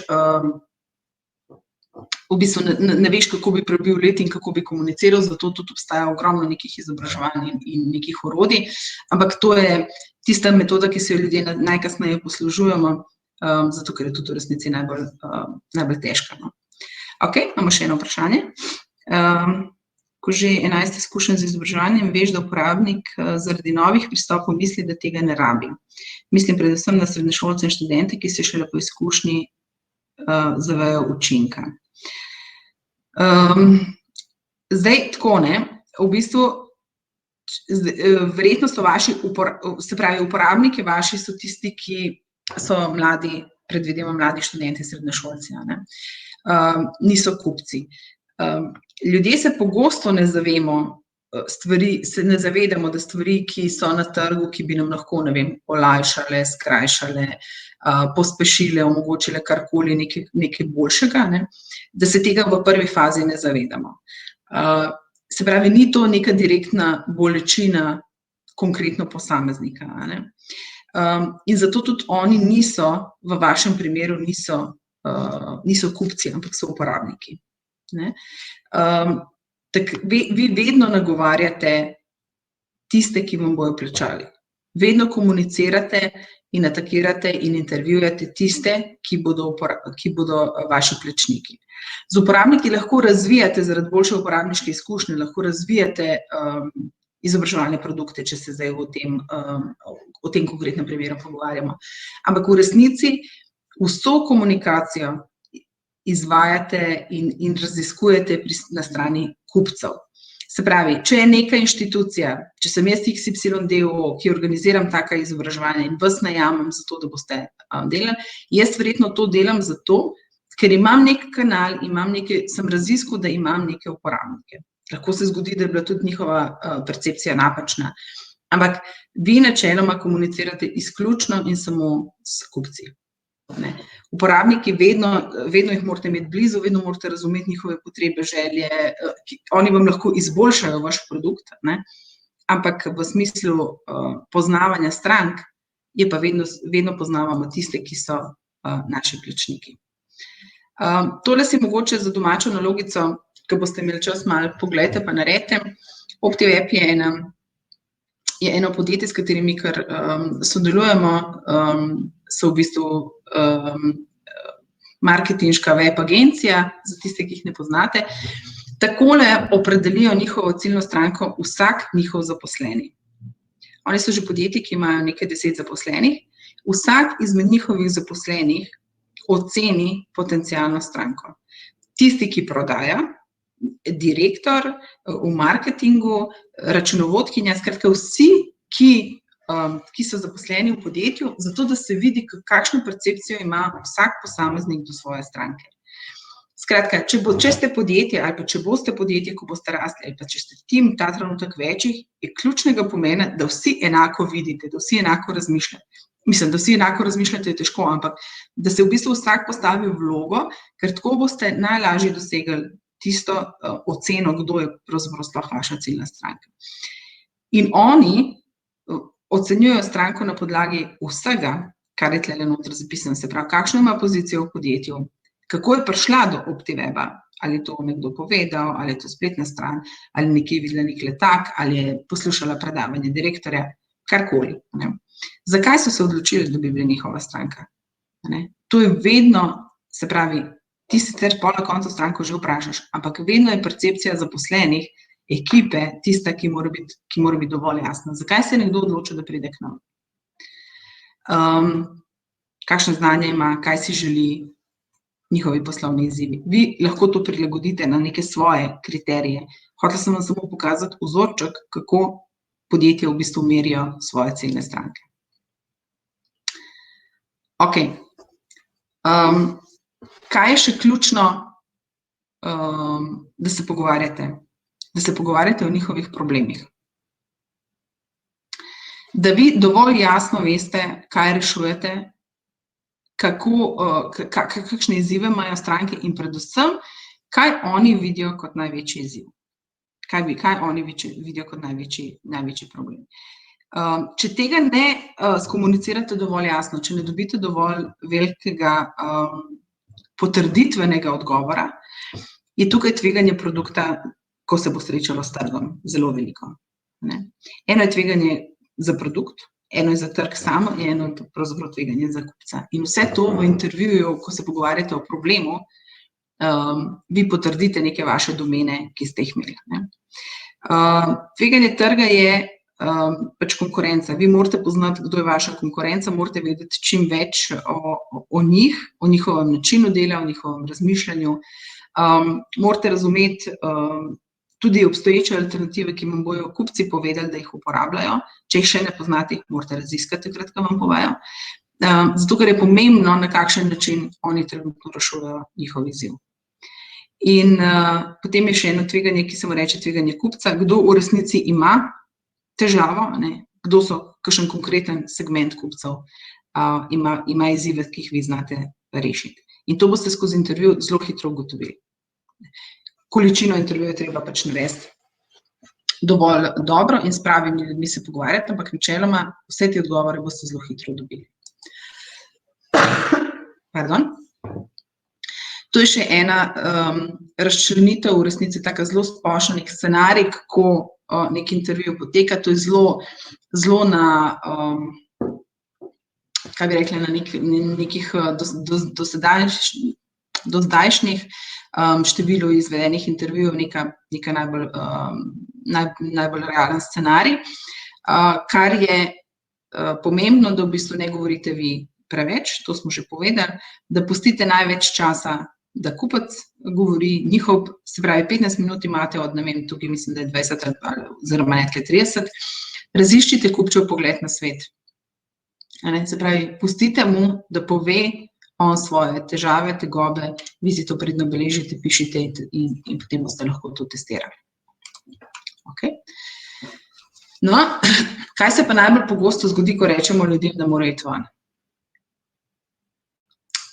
v bistvu ne veš, kako bi prebil let in kako bi komuniciral, zato tudi obstaja ogromno nekih izobraževanj in nekih orodij, ampak to je tista metoda, ki se jo ljudje najkasneje poslužujemo, zato ker je tudi v resnici najbolj težka. Ok, imamo še eno vprašanje. Ko že 11 izkušenj z izobraževanjem, veš, da uporabnik zaradi novih pristopov misli, da tega ne rabi. Mislim predvsem na srednješolce in študente, ki se šele po izkušnji zavejo učinka. Zdaj tako, v bistvu verjetno so vaši, se pravi, uporabniki vaši so tisti, ki so mladi, predvidevam mladi študenti, srednješolci, niso kupci. Ljudje se pogosto ne zavemo stvari, se ne zavedamo, da stvari, ki so na trgu, ki bi nam lahko, ne vem, olajšale, skrajšale, pospešile, omogočile karkoli nekaj boljšega, da se tega v prvi fazi ne zavedamo. Se pravi, ni to neka direktna bolečina konkretno posameznika. In zato tudi oni niso, v vašem primeru niso kupci, ampak so uporabniki. Vi vedno nagovarjate tiste, ki vam bojo plačali. Vedno komunicirate in atakirate in intervjujete tiste, ki bodo vaši plačniki. Z uporabniki lahko razvijate, zaradi boljše uporabniške izkušnje, lahko razvijate izobraževalne produkte, če se zdaj o tem konkretnem primeru pogovarjamo. Ampak v resnici vso komunikacijo izvajate in raziskujete na strani kupcev. Se pravi, če je neka inštitucija, če sem jaz XYDO, ki organiziram taka izobraževanja in vas najamem za to, da boste delali, jaz verjetno to delam zato, ker imam nek kanal, sem raziskal, da imam neke uporabnike. Lahko se zgodi, da je bila tudi njihova percepcija napačna. Ampak vi načeloma komunicirate izključno in samo s kupci. Uporabniki vedno jih morate imeti blizu, vedno morate razumeti njihove potrebe, želje, oni vam lahko izboljšajo vaš produkt, ampak v smislu poznavanja strank je pa vedno poznavamo tiste, ki so naši plačniki. Tole si mogoče za domačo nalogico, ko boste imeli čas, malo pogledajte pa naredite. OptiWeb je eno podjetje, s katerimi kar sodelujemo, so v bistvu marketinška web agencija, za tiste, ki jih ne poznate. Takole opredelijo njihovo ciljno stranko vsak njihov zaposleni. Oni so že podjetji, ki imajo nekaj 10 zaposlenih. Vsak izmed njihovih zaposlenih oceni potencialno stranko. Tisti, ki prodaja, direktor v marketingu, računovodkinja, skratka vsi, ki so zaposleni v podjetju, zato da se vidi, kakšno percepcijo ima vsak posameznik do svoje stranke. Skratka, če ste podjetje ali pa če boste podjetje, ko boste rasli, ali pa če ste tim ta trenutek večjih, je ključnega pomena, da vsi enako vidite, da vsi enako razmišljate. Mislim, da vsi enako razmišljate, je težko, ampak da se v bistvu vsak postavi v vlogo, ker tako boste najlažje dosegli tisto oceno, kdo je pravzaprav sploh vaša ciljna stranka. In oni ocenjujejo stranko na podlagi vsega, kar je tukaj noter zapisano, se pravi, kakšno ima pozicijo v podjetju, kako je prišla do OptiWeba, ali je to nekdo povedal, ali je to spletna stran, ali nekje videla nek letak, ali je poslušala predavanje direktorja, karkoli. Zakaj so se odločili, da bi bili njihova stranka? To je vedno, se pravi, ti sicer pol na koncu stranko že vprašaš, ampak vedno je percepcija zaposlenih, ekipe, tista, ki mora biti dovolj jasna. Zakaj se je nekdo odločil, da pride k nam? Kakšno znanje ima, kaj si želi, njihovi poslovni izzivi. Vi lahko to prilagodite na neke svoje kriterije. Hotela sem vam samo pokazati vzorček, kako podjetja v bistvu merijo svoje ciljne stranke. Ok. Kaj je še ključno, da se pogovarjate? da se pogovarjate o njihovih problemih. Da vi dovolj jasno veste, kaj rešujete, kakšne izzive imajo stranke in predvsem, kaj oni vidijo kot največji izziv. Kaj oni vidijo kot največji problem. Če tega ne skomunicirate dovolj jasno, če ne dobite dovolj velikega potrditvenega odgovora, je tukaj tveganje produkta, ko se bo srečalo s trgom, zelo veliko. Eno je tveganje za produkt, eno je za trg samo in eno je pravzaprav tveganje za kupca. In vse to v intervjuju, ko se pogovarjate o problemu, vi potrdite neke vaše domene, ki ste jih imeli. Tveganje trga je pač konkurenca. Vi morate poznati, kdo je vaša konkurenca, morate vedeti čim več o njih, o njihovem načinu dela, o njihovem razmišljanju. Morate razumeti tudi obstoječe alternative, ki vam bojo kupci povedali, da jih uporabljajo. Če jih še ne poznate, jih morate raziskati, takrat, ko vam povejo. Zato, ker je pomembno, na kakšen način oni trenutno rešujejo njihov izziv. In potem je še eno tveganje, ki se mu reče tveganje kupca, kdo v resnici ima težavo, kdo so kakšen konkreten segment kupcev, ima izzive, ki jih vi znate rešiti. In to boste skozi intervju zelo hitro ugotovili. Količino intervjuja treba pač narediti dovolj dobro in s pravimi ljudmi se pogovarjati, ampak načeloma vse te odgovore boste zelo hitro dobili. Pardon. To je še ena razčlenitev, v resnici taka zelo splošen scenarij, kako nek intervju poteka. To je zelo na, kaj bi rekla, na nekih dozdajšnjih številu izvedenih intervjujev, neka najbolj realen scenarij, kar je pomembno, da v bistvu ne govorite vi preveč, to smo že povedali, da pustite največ časa, da kupec govori, njihov, se pravi, 15 minut imate od, ne vem, tukaj mislim, da je 20 oziroma nekaj 30, raziščite kupčev pogled na svet. Se pravi, pustite mu, da pove on svoje težave, tegobe, vi si to pridno beležite, pišite in potem boste lahko to testirali. Okay. No, kaj se pa najbolj pogosto zgodi, ko rečemo ljudem, da morajo iti ven?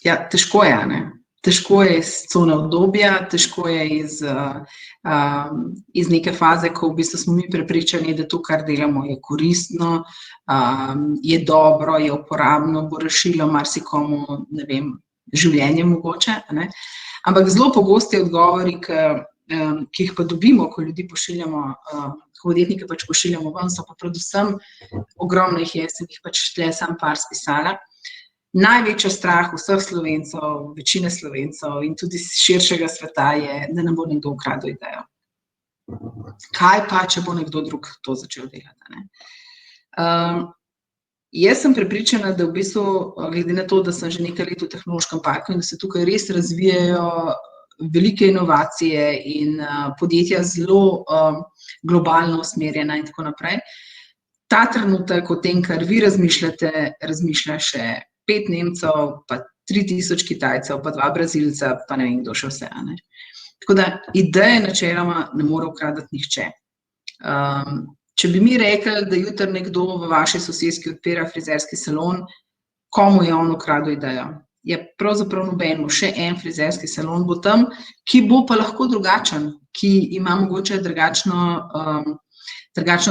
Ja, težko je, ne? Težko je iz cone udobja, težko je iz neke faze, ko v bistvu smo mi prepričani, da to, kar delamo, je koristno, je dobro, je uporabno, bo rešilo marsikomu, ne vem, življenje mogoče, ne? Ampak zelo pogosti odgovori, ki jih pa dobimo, ko ljudi pošiljamo, ko podjetnike pač pošiljamo ven, so pa predvsem, ogromno jih je, sem jih pač tle sam par spisala. Največji strah vseh Slovencev, večine Slovencev in tudi širšega sveta je, da nam bo nekdo ukradel idejo. Kaj pa, če bo nekdo drug to začel delati? Jaz sem prepričana, da v bistvu, glede na to, da sem že nekaj let v tehnološkem parku in da se tukaj res razvijajo velike inovacije in podjetja zelo globalno usmerjena in tako naprej, ta trenutek o tem, kar vi razmišljate, razmišlja še 5 Nemcev, pa 3000 Kitajcev, pa 2 Brazilca, pa ne vem, kdo še vse. Tako da ideje načeloma ne more ukradati nihče. Če bi mi rekli, da jutri nekdo v vaši soseski odpira frizerski salon, komu je on ukradel idejo? Je pravzaprav nobenemu, še en frizerski salon bo tam, ki bo pa lahko drugačen, ki ima mogoče drugačno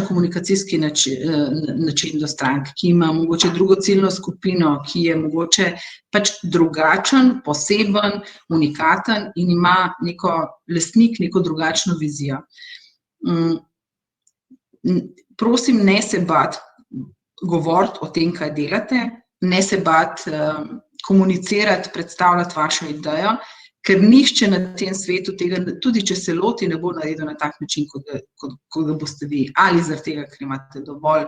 komunikacijski način do strank, ki ima mogoče drugo ciljno skupino, ki je mogoče pač drugačen, poseben, unikaten in ima neko lastnik, neko drugačno vizijo. Prosim, ne se bati govoriti o tem, kaj delate, ne se bati komunicirati, predstavljati vašo idejo, ker nihče na tem svetu tega, tudi če se loti, ne bo naredil na tak način, kot ga boste vi. Ali zaradi tega, ker imate dovolj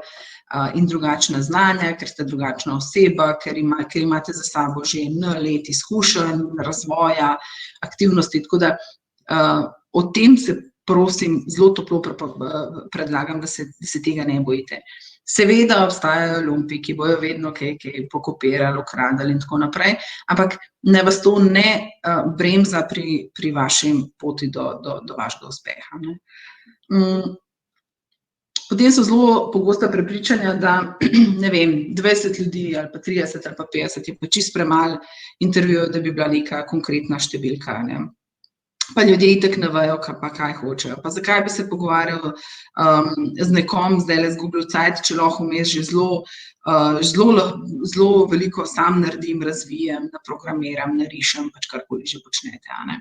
in drugačna znanja, ker ste drugačna oseba, ker imate za sabo že let izkušenj, razvoja, aktivnosti. Tako da o tem se, prosim, zelo toplo predlagam, da se tega ne bojite. Seveda obstajajo lumpi, ki bojo vedno kaj pokopirali, ukradali in tako naprej, ampak ne vas to ne bremza pri vašem poti do vašega uspeha. Potem so zelo pogosta prepričanja, da, ne vem, 20 ljudi ali pa 30 ali pa 50 je pa čisto premalo intervjujev, da bi bila neka konkretna številka, ne. Pa ljudje itak ne vejo, pa kaj hočejo. Pa zakaj bi se pogovarjal z nekom, zdajle izgubil cajt, če lahko vmes že zelo veliko sam naredim, razvijem, naprogramiram, narišem, pač karkoli že počnete, a ne.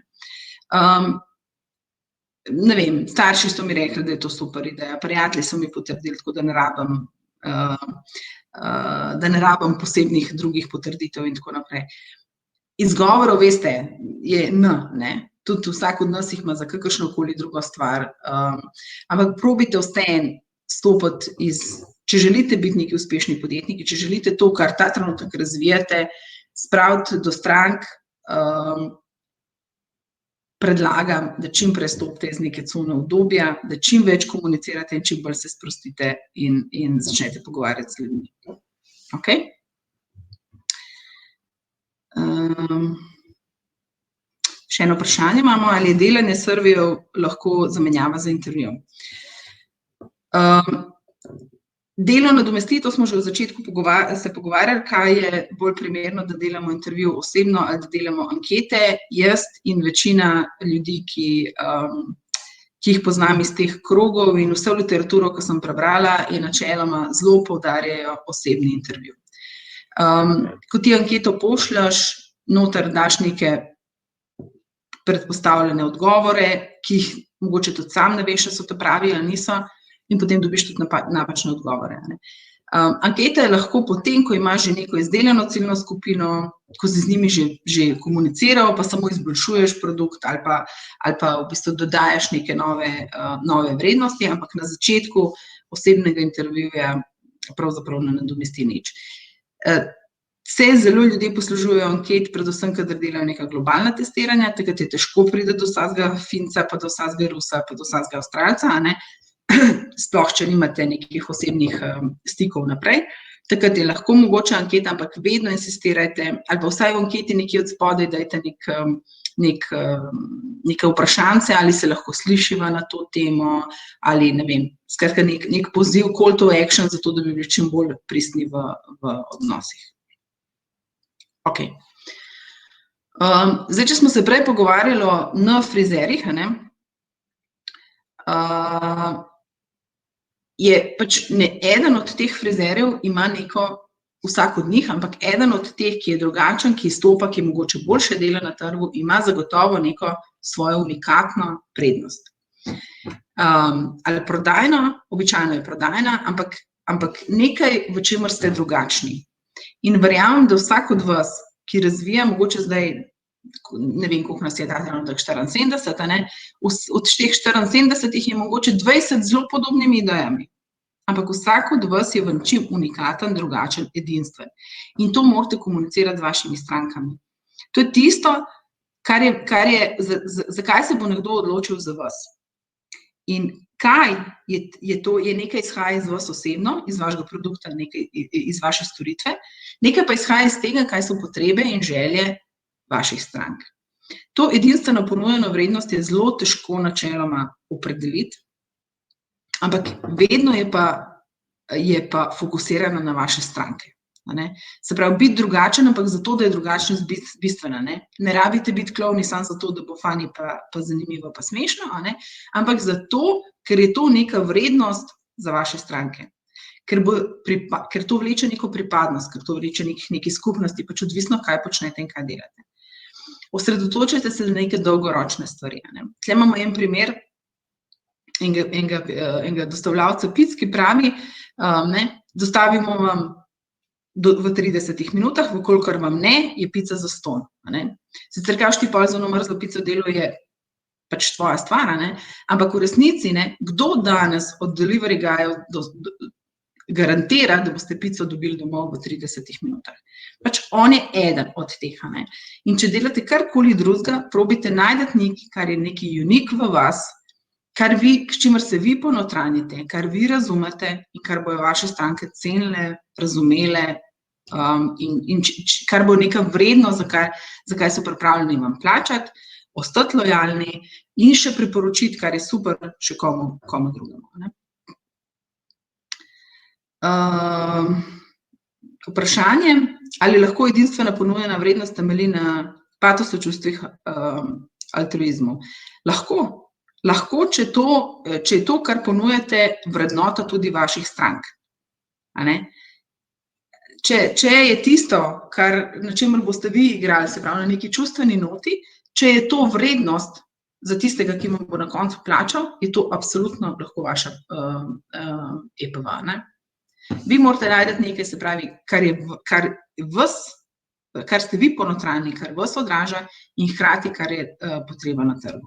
Ne vem, starši so mi rekli, da je to super ideja, prijatelji so mi potrdili, tako da ne rabim posebnih drugih potrditev in tako naprej. Izgovorov, veste, je ne. Tudi vsak od nas jih ima za kakršnokoli drugo stvar, ampak probajte vseeno stopiti če želite biti neki uspešni podjetniki, če želite to, kar ta trenutek razvijate, spraviti do strank, predlagam, da čim prej stopite iz neke cone udobja, da čim več komunicirate in čim bolj se sprostite in začnete pogovarjati z ljudmi. Okej? Še eno vprašanje imamo, ali je delanje survejev lahko zamenjava za intervju? Delo nadomestitev smo že v začetku se pogovarjali, kaj je bolj primerno, da delamo intervju osebno ali da delamo ankete. Jaz in večina ljudi, ki jih poznam iz teh krogov in vso literaturo, ki sem prebrala, je načeloma zelo poudarjajo osebni intervju. Ko ti anketo pošlješ, noter daš neke predpostavljene odgovore, ki jih mogoče tudi sam ne veš, ali so to pravi ali niso, in potem dobiš tudi napačne odgovore. Anketa je lahko potem, ko imaš že neko izdelano ciljno skupino, ko si z njimi že komuniciral, pa samo izboljšuješ produkt ali pa v bistvu dodajaš neke nove vrednosti, ampak na začetku osebnega intervjuja pravzaprav ne nadomesti nič. Se zelo ljudje poslužujejo anket, predvsem, kadar delajo neka globalna testiranja, takrat je težko priti do vsakega Finca, pa do vsakega Rusa, pa do vsakega Avstralca, a ne, sploh, če nimate nekih osebnih stikov naprej. Takrat je lahko mogoče anketa, ampak vedno insistirajte, ali pa vsaj v anketi nekje od spodaj dajte neke vprašance, ali se lahko slišiva na to temo, ali ne vem, skratka nek poziv, call to action, zato da bi bili čim bolj pristni v odnosih. Okej. Zdaj, če smo se prej pogovarjali o frizerjih, a ne, je pač eden od teh frizerjev ima neko, vsak od njih, ampak eden od teh, ki je drugačen, ki izstopa, ki mogoče boljše dela na trgu, ima zagotovo neko svojo unikatno prednost. Ali prodajno, običajno je prodajna, ampak nekaj, v čemer ste drugačni. In verjamem, da vsak od vas, ki razvija, mogoče zdaj, ne vem, koliko nas je ta trenutek, 74, a ne, od teh 74 je mogoče 20 zelo podobnimi idejami. Ampak vsak od vas je v nečem unikaten, drugačen, edinstven. In to morate komunicirati z vašimi strankami. To je tisto, zakaj se bo nekdo odločil za vas. In kaj je to, je nekaj izhaja iz vas osebno, iz vašega produkta, nekaj iz vaše storitve, nekaj pa izhaja iz tega, kaj so potrebe in želje vaših strank. To edinstveno ponujeno vrednost je zelo težko načeloma opredeliti, ampak vedno je pa fokusirana na vaše stranke. Se pravi, biti drugačen, ampak zato, da je drugačnost bistvena. Ne rabite biti klovni samo zato, da bo funny pa zanimivo pa smešno, ampak zato, ker je to neka vrednost za vaše stranke. Ker to vleče neko pripadnost, ker to vleče neki skupnosti, pač odvisno, kaj počnete in kaj delate. Osredotočite se na neke dolgoročne stvari. Tukaj imamo en primer enega dostavljavca pic, ki pravi, dostavimo vam v 30 minutah, vkolikor vam ne, je pica zastonj. Sicer kaj ti pol za eno mrzlo pico delo je pač tvoja stvar, ampak v resnici, kdo danes od delivery guyev garantira, da boste pico dobili domov v 30 minutah. Pač on je eden od teh. In če delate karkoli drugega, probajte najti nekaj, kar je neki unik v vas, s čimer se vi ponotranjite, kar vi razumete in kar bojo vaše stranke cenile, razumele in kar bo neka vrednost, zakaj so pripravljeni vam plačati, ostati lojalni in še priporočiti, kar je super, še komu drugemu. Vprašanje, ali lahko edinstvena ponujena vrednost temelji na patosu, čustvih, altruizmu? Lahko, če je to, kar ponujate, vrednota tudi vaših strank. Če je tisto, na čemer boste vi igrali, se pravi na neki čustveni noti, če je to vrednost za tistega, ki vam bo na koncu plačal, je to absolutno lahko vaša EPV. Vi morate najti nekaj, se pravi, kar ste vi ponotranjeni, kar vas odraža in hkrati, kar je potreba na trgu.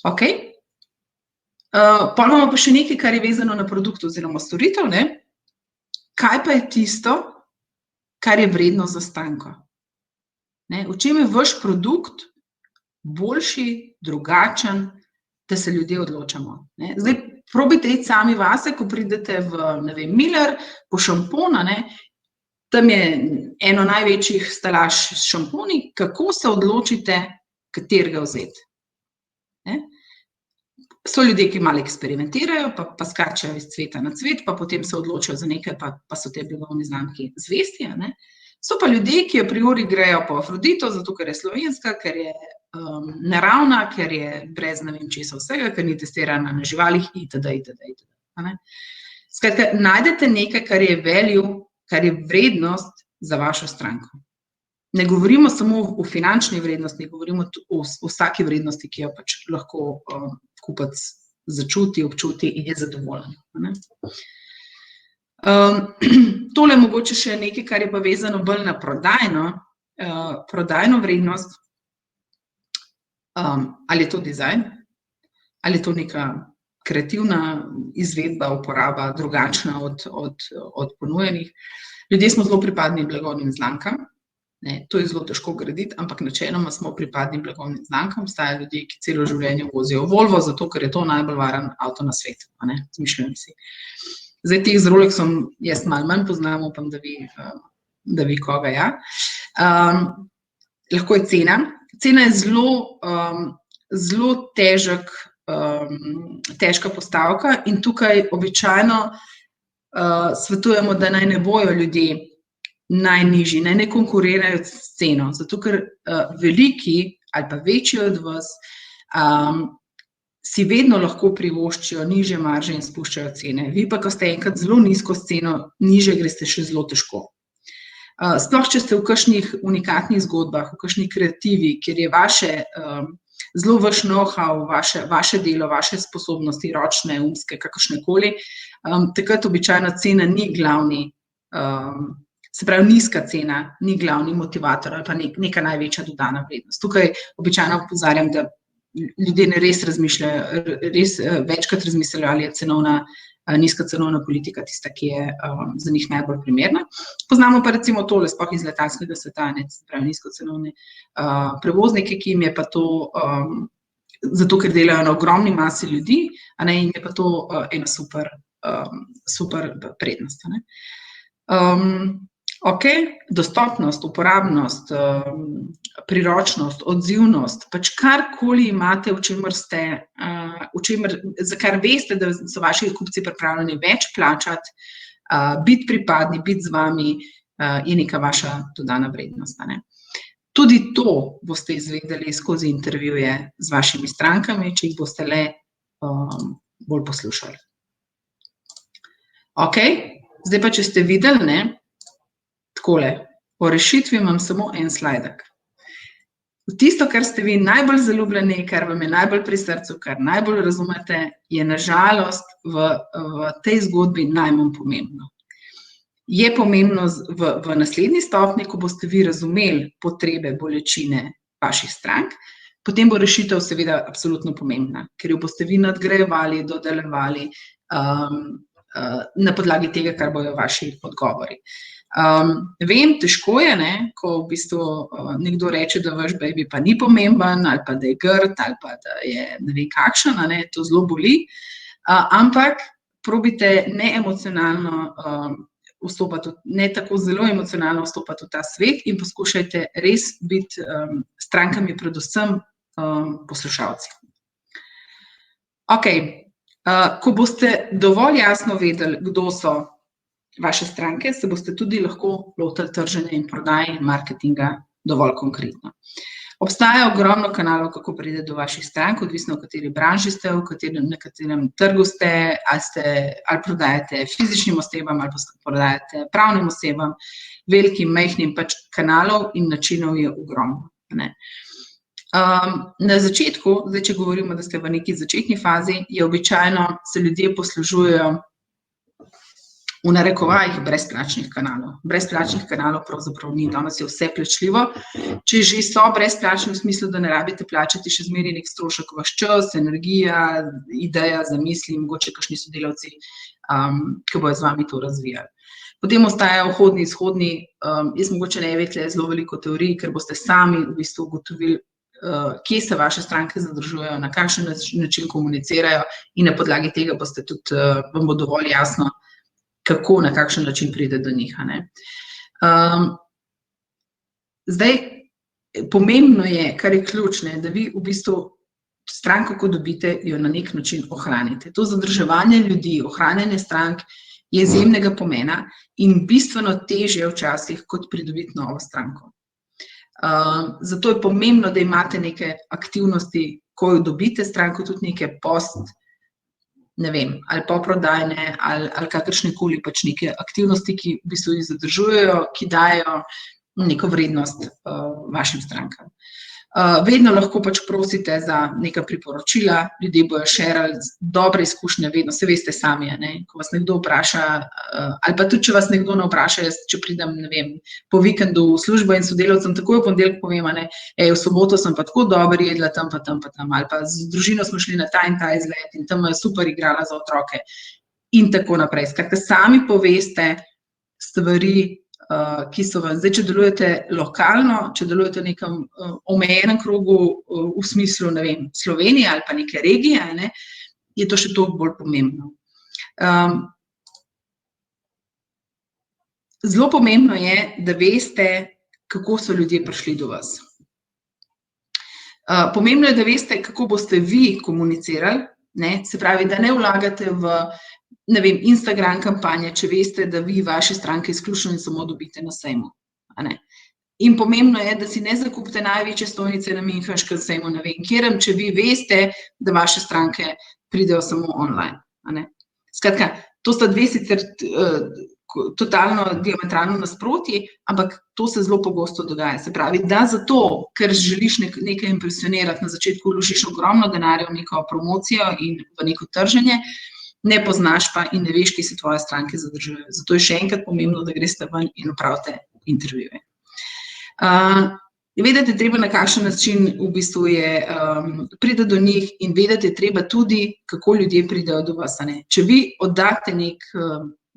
Ok. Potem imamo pa še nekaj, kar je vezano na produkt oziroma storitev. Kaj pa je tisto, kar je vrednost za stranko? V čem je vaš produkt boljši, drugačen, da se ljudje odločamo? Zdaj, probajte iti sami vase, ko pridete v, ne vem, Miller, po šampon, tam je eno največjih stalaž s šamponi, kako se odločite, katerega vzeti? So ljudje, ki malo eksperimentirajo, pa skačajo iz cveta na cvet, pa potem se odločijo za nekaj, pa so te blagovni znamki zvesti. So pa ljudje, ki a priori grejo po Afrodito, zato ker je slovenska, ker je naravna, ker je brez ne vem česa vsega, ker ni testirana na živalih itd. Skratka, najdete nekaj, kar je value, kar je vrednost za vašo stranko. Ne govorimo samo o finančni vrednosti, govorimo o vsaki vrednosti, ki jo pač lahko kupec začuti, občuti in je zadovoljen. Tole je mogoče še nekaj, kar je pa vezano bolj na prodajno vrednost. Ali je to dizajn, ali je to neka kreativna izvedba, uporaba, drugačna od ponujenih. Ljudje smo zelo pripadni blagovnim znamkam. To je zelo težko graditi, ampak načeloma smo pripadni blagovnim znamkam. Obstajajo ljudje, ki celo življenje vozijo Volvo, zato ker je to najbolj varen avto na svetu. Zmišljam si. Zdaj, teh z Rolexom jaz malo manj poznam, upam, da vi koga, ja. Lahko je cena. Cena je zelo težka postavka in tukaj običajno svetujemo, da naj ne bojo ljudje najnižji, naj ne konkurirajo s ceno, zato ker veliki ali pa večji od vas si vedno lahko privoščijo nižje marže in spuščajo cene. Vi pa, ko ste enkrat zelo nizko s ceno, nižje greste še zelo težko. Sploh, če ste v kakšnih unikatnih zgodbah, v kakšni kreativi, kjer je zelo vaš know-how, vaše delo, vaše sposobnosti, ročne, umske, kakršnekoli, takrat običajno cena ni glavni, se pravi, nizka cena ni glavni motivator ali pa neka največja dodana vrednost. Tukaj običajno opozarjam, da ljudje res razmišljajo, res večkrat razmislijo, ali je nizka cenovna politika tista, ki je za njih najbolj primerna. Poznamo pa recimo tole, sploh iz letalskega sveta, se pravi nizkocenovne prevoznike, ki jim je pa to, zato ker delajo na ogromni masi ljudi, in je pa to ena super prednost. Ok, dostopnost, uporabnost, priročnost, odzivnost, pač karkoli imate, za kar veste, da so vaši kupci pripravljeni več plačati, biti pripadni, biti z vami, je neka vaša dodana vrednost. Tudi to boste izvedeli skozi intervjuje z vašimi strankami, če jih boste le bolj poslušali. Ok, zdaj pa, če ste videli, takole, o rešitvi imam samo en slajdek. Tisto, kar ste vi najbolj zaljubljeni, kar vam je najbolj pri srcu, kar najbolj razumete, je na žalost v tej zgodbi najmanj pomembno. Je pomembno v naslednji stopnji, ko boste vi razumeli potrebe, bolečine vaših strank, potem bo rešitev seveda absolutno pomembna, ker jo boste vi nadgrajevali, dodeljevali na podlagi tega, kar bojo vaši odgovori. Vem, težko je, ko v bistvu nekdo reče, da vaš baby pa ni pomemben, ali pa da je grd, ali pa da je ne vem kakšen, to zelo boli, ampak probite neemocionalno vstopati, ne tako zelo emocionalno vstopati v ta svet in poskušajte res biti strankami predvsem poslušalci. Ok, ko boste dovolj jasno vedeli, kdo so vaše stranke, se boste tudi lahko lotili trženja in prodaje in marketinga dovolj konkretno. Obstaja ogromno kanalov, kako pride do vaših strank, odvisno v kateri branži ste, na katerem trgu ste, ali prodajate fizičnim osebam, ali prodajate pravnim osebam, velikim, majhnim, pač kanalov in načinov je ogromno. Na začetku, zdaj, če govorimo, da ste v neki začetni fazi, je običajno se ljudje poslužujejo v narekovajih brezplačnih kanalov. Brezplačnih kanalov pravzaprav ni, danes je vse plačljivo. Če že so brezplačni v smislu, da ne rabite plačati še zmeraj nek strošek, vaš čas, energija, ideja, zamisli, mogoče kakšni sodelavci, ki bojo z vami to razvijali. Potem ostajajo vhodni, izhodni, jaz mogoče ne vedete zelo veliko teorij, ker boste sami v bistvu ugotovili, kje se vaše stranke zadržujejo, na kakšen način komunicirajo in na podlagi tega boste tudi, vam bo dovolj jasno, kako, na kakšen način pride do njih. Zdaj, pomembno je, kar je ključno, da vi v bistvu stranko, ko dobite, jo na nek način ohranite. To zadrževanje ljudi, ohranjanje strank je izjemnega pomena in bistveno težje včasih, kot pridobiti novo stranko. Zato je pomembno, da imate neke aktivnosti, ko jo dobite stranko, tudi neke ne vem, ali poprodajne, ali kakršnekoli pač neke aktivnosti, ki v bistvu jih zadržujejo, ki dajo neko vrednost vašim strankam. Vedno lahko pač prosite za neka priporočila, ljudje bojo šerali dobre izkušnje, vedno, se veste sami, ko vas nekdo vpraša, ali pa tudi, če vas nekdo ne vpraša, če pridem, ne vem, po vikendu v službo in sodelavcem, takoj v ponedeljek povem, v soboto sem pa tako dobro jedla tam pa tam, ali pa z družino smo šli na ta in ta izlet in tam je super igrala za otroke in tako naprej. Skratka, sami poveste stvari, ki so vam, zdaj, če delujete lokalno, če delujete v nekem omejenem krogu v smislu, ne vem, Slovenije ali pa neke regije, je to še toliko bolj pomembno. Zelo pomembno je, da veste, kako so ljudje prišli do vas. Pomembno je, da veste, kako boste vi komunicirali, se pravi, da ne vlagate v ne vem, Instagram kampanje, če veste, da vi vaše stranke izključno in samo dobite na sejmu. In pomembno je, da si ne zakupite največje stojnice na Münchenskem sejmu, ne vem, kjerem, če vi veste, da vaše stranke pridejo samo online. Skratka, to sta dve sicer totalno diametralno nasprotji, ampak to se zelo pogosto dogaja. Se pravi, da zato, ker želiš nekaj impresionirati, na začetku vložiš ogromno denarja v neko promocijo in v neko trženje, ne poznaš pa in ne veš, ki se tvoje stranke zadržujejo. Zato je še enkrat pomembno, da greste ven in opravite intervjuje. Vedeti je treba, na kakšen način v bistvu je pride do njih in vedeti je treba tudi, kako ljudje pridejo do vas. Če vi oddate nek,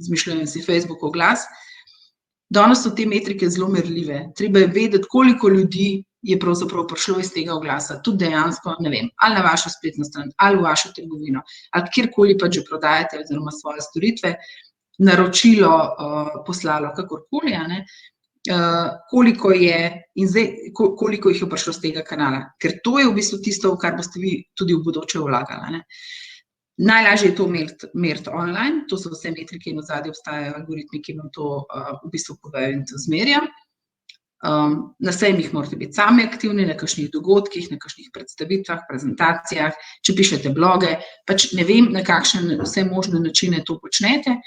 izmišljujem si, Facebook oglas, danes so te metrike zelo merljive. Treba je vedeti, koliko ljudi je pravzaprav prišlo iz tega oglasa, tudi dejansko, ne vem, ali na vašo spletno stran, ali v vašo trgovino, ali kjerkoli pa že prodajate oziroma svoje storitve, naročilo poslalo, kakorkoli, koliko je in zdaj, koliko jih je prišlo z tega kanala. Ker to je v bistvu tisto, v kar boste vi tudi v bodoče vlagali. Najlažje je to meriti online, to so vse metrike in odzadaj obstajajo algoritmi, ki vam to v bistvu povejo in to zmerja. Na sejmih morate biti sami aktivni, na kakšnih dogodkih, na kakšnih predstavitvah, prezentacijah, če pišete bloge, pač ne vem, na kakšne vse možne načine to počnete,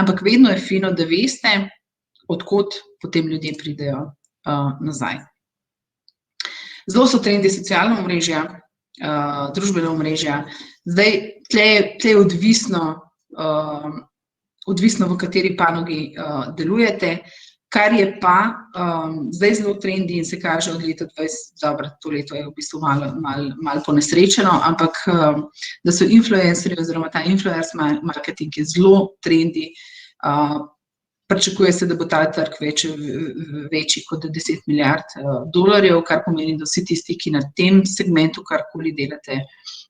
ampak vedno je fino, da veste, odkot potem ljudje pridejo nazaj. Zelo so trendi socialna omrežja, družbena omrežja. Zdaj, tle je odvisno, v kateri panogi delujete, kar je pa zdaj zelo trendi in se kaže od leta 2020, dobro, to leto je v bistvu malo ponesrečeno, ampak da so influencerji oziroma ta influencer marketing je zelo trendi, pričakuje se, da bo ta trg večji kot $10 milijard, kar pomeni, da vsi tisti, ki na tem segmentu karkoli delate,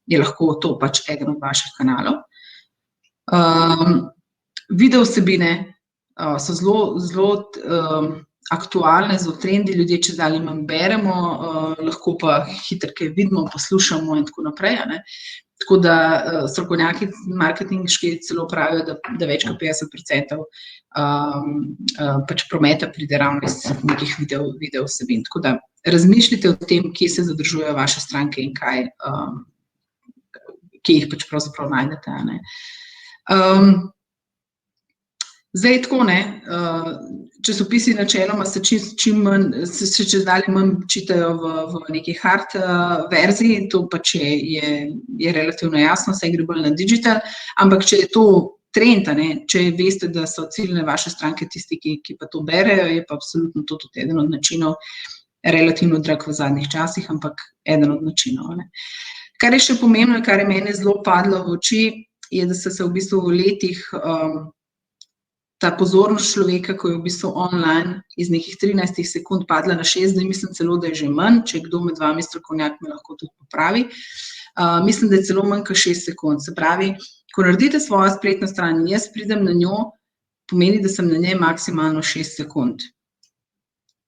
je lahko to pač eden od vaših kanalov. Video vsebine so zelo aktualne, zelo trendi, ljudje čedalje manj beremo, lahko pa hitro kaj vidimo, poslušamo in tako naprej, ne. Tako da strokovnjaki marketinški celo pravijo, da več kot 50% pač prometa pride ravno iz nekih video vsebin. Tako da razmišljite o tem, kje se zadržujejo vaše stranke in kje jih pač pravzaprav najdete, ne. Zdaj tako, ne, časopisi načeloma se čedalje manj čitajo v neki hard verziji, to pač je relativno jasno, saj gre bolj na digital, ampak če je to trend, ne, če veste, da so ciljne vaše stranke tisti, ki pa to berejo, je pa absolutno to tudi eden od načinov, relativno drag v zadnjih časih, ampak eden od načinov, ne. Kar je še pomembno, kar je meni zelo padlo v oči, je, da so se v bistvu v letih ta pozornost človeka, ko je v bistvu online, iz nekih 13 sekund padla na 6, zdaj mislim celo, da je že manj, če kdo med vami strokovnjak me lahko tudi popravi. Mislim, da je celo manj kot 6 sekund. Se pravi, ko naredite svojo spletno stran in jaz pridem na njo, pomeni, da sem na njej maksimalno 6 sekund.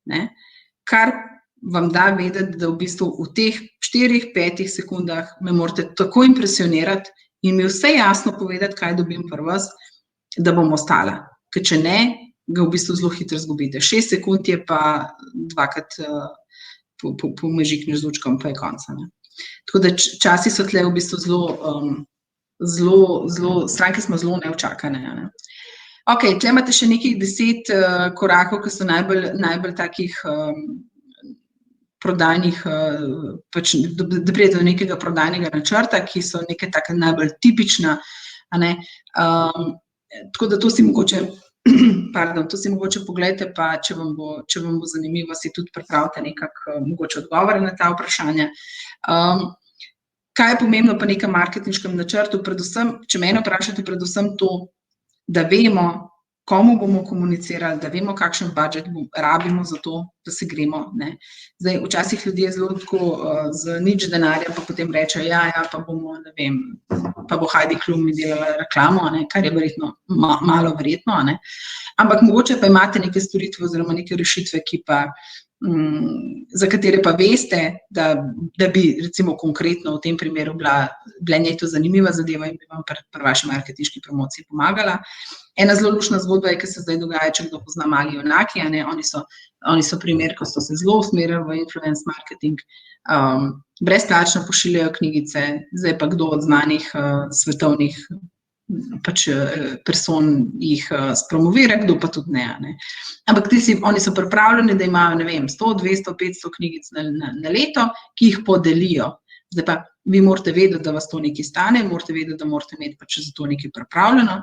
Ne? Kar vam da vedeti, da v bistvu v teh 4-5 sekundah me morate tako impresionirati in mi vse jasno povedati, kaj dobim pri vas, da bom ostala. Ker če ne, ga v bistvu zelo hitro izgubite. 6 sekund je pa dvakrat pomežikneš z lučkom, pa je konca. Ne? Tako da časi so tle v bistvu zelo, stranke smo zelo neučakane. Ne? Ok, tle imate še nekih 10 korakov, ki so najbolj takih prodajnih, pač, da pridete do nekega prodajnega načrta, ki so neke take najbolj tipična, a ne. Tako da to si mogoče, pogledajte, pa če vam bo zanimivo, si tudi pripravite nekako mogoče odgovore na ta vprašanja. Kaj je pomembno pa nekem marketinškem načrtu? Predvsem, če mene vprašate, predvsem to, da vemo, komu bomo komunicirali, da vemo, kakšen budžet rabimo za to, da se gremo, ne. Zdaj, včasih ljudje zelo tako z nič denarja pa potem rečejo, ja, pa bomo, ne vem, pa bo Heidi Klum mi delala reklamo, ne, kar je verjetno malo verjetno, ne. Ampak mogoče pa imate neke storitve oziroma neke rešitve, ki pa, za katere pa veste, da bi recimo konkretno v tem primeru bila njej to zanimiva zadeva in bi vam pri vaši marketinški promociji pomagala. Ena zelo luštna zgodba je, ki se zdaj dogaja, če kdo pozna Mali junaki, a ne, oni so primer, ko so se zelo usmerili v influence marketing, brezplačno pošiljajo knjigice, zdaj pa kdo od znanih svetovnih pač person jih spromovira, kdo pa tudi ne. Ampak oni so pripravljeni, da imajo, ne vem, 100, 200, 500 knjigic na leto, ki jih podelijo. Zdaj pa vi morate vedeti, da vas to nekaj stane, morate vedeti, da morate imeti pač za to nekaj pripravljeno.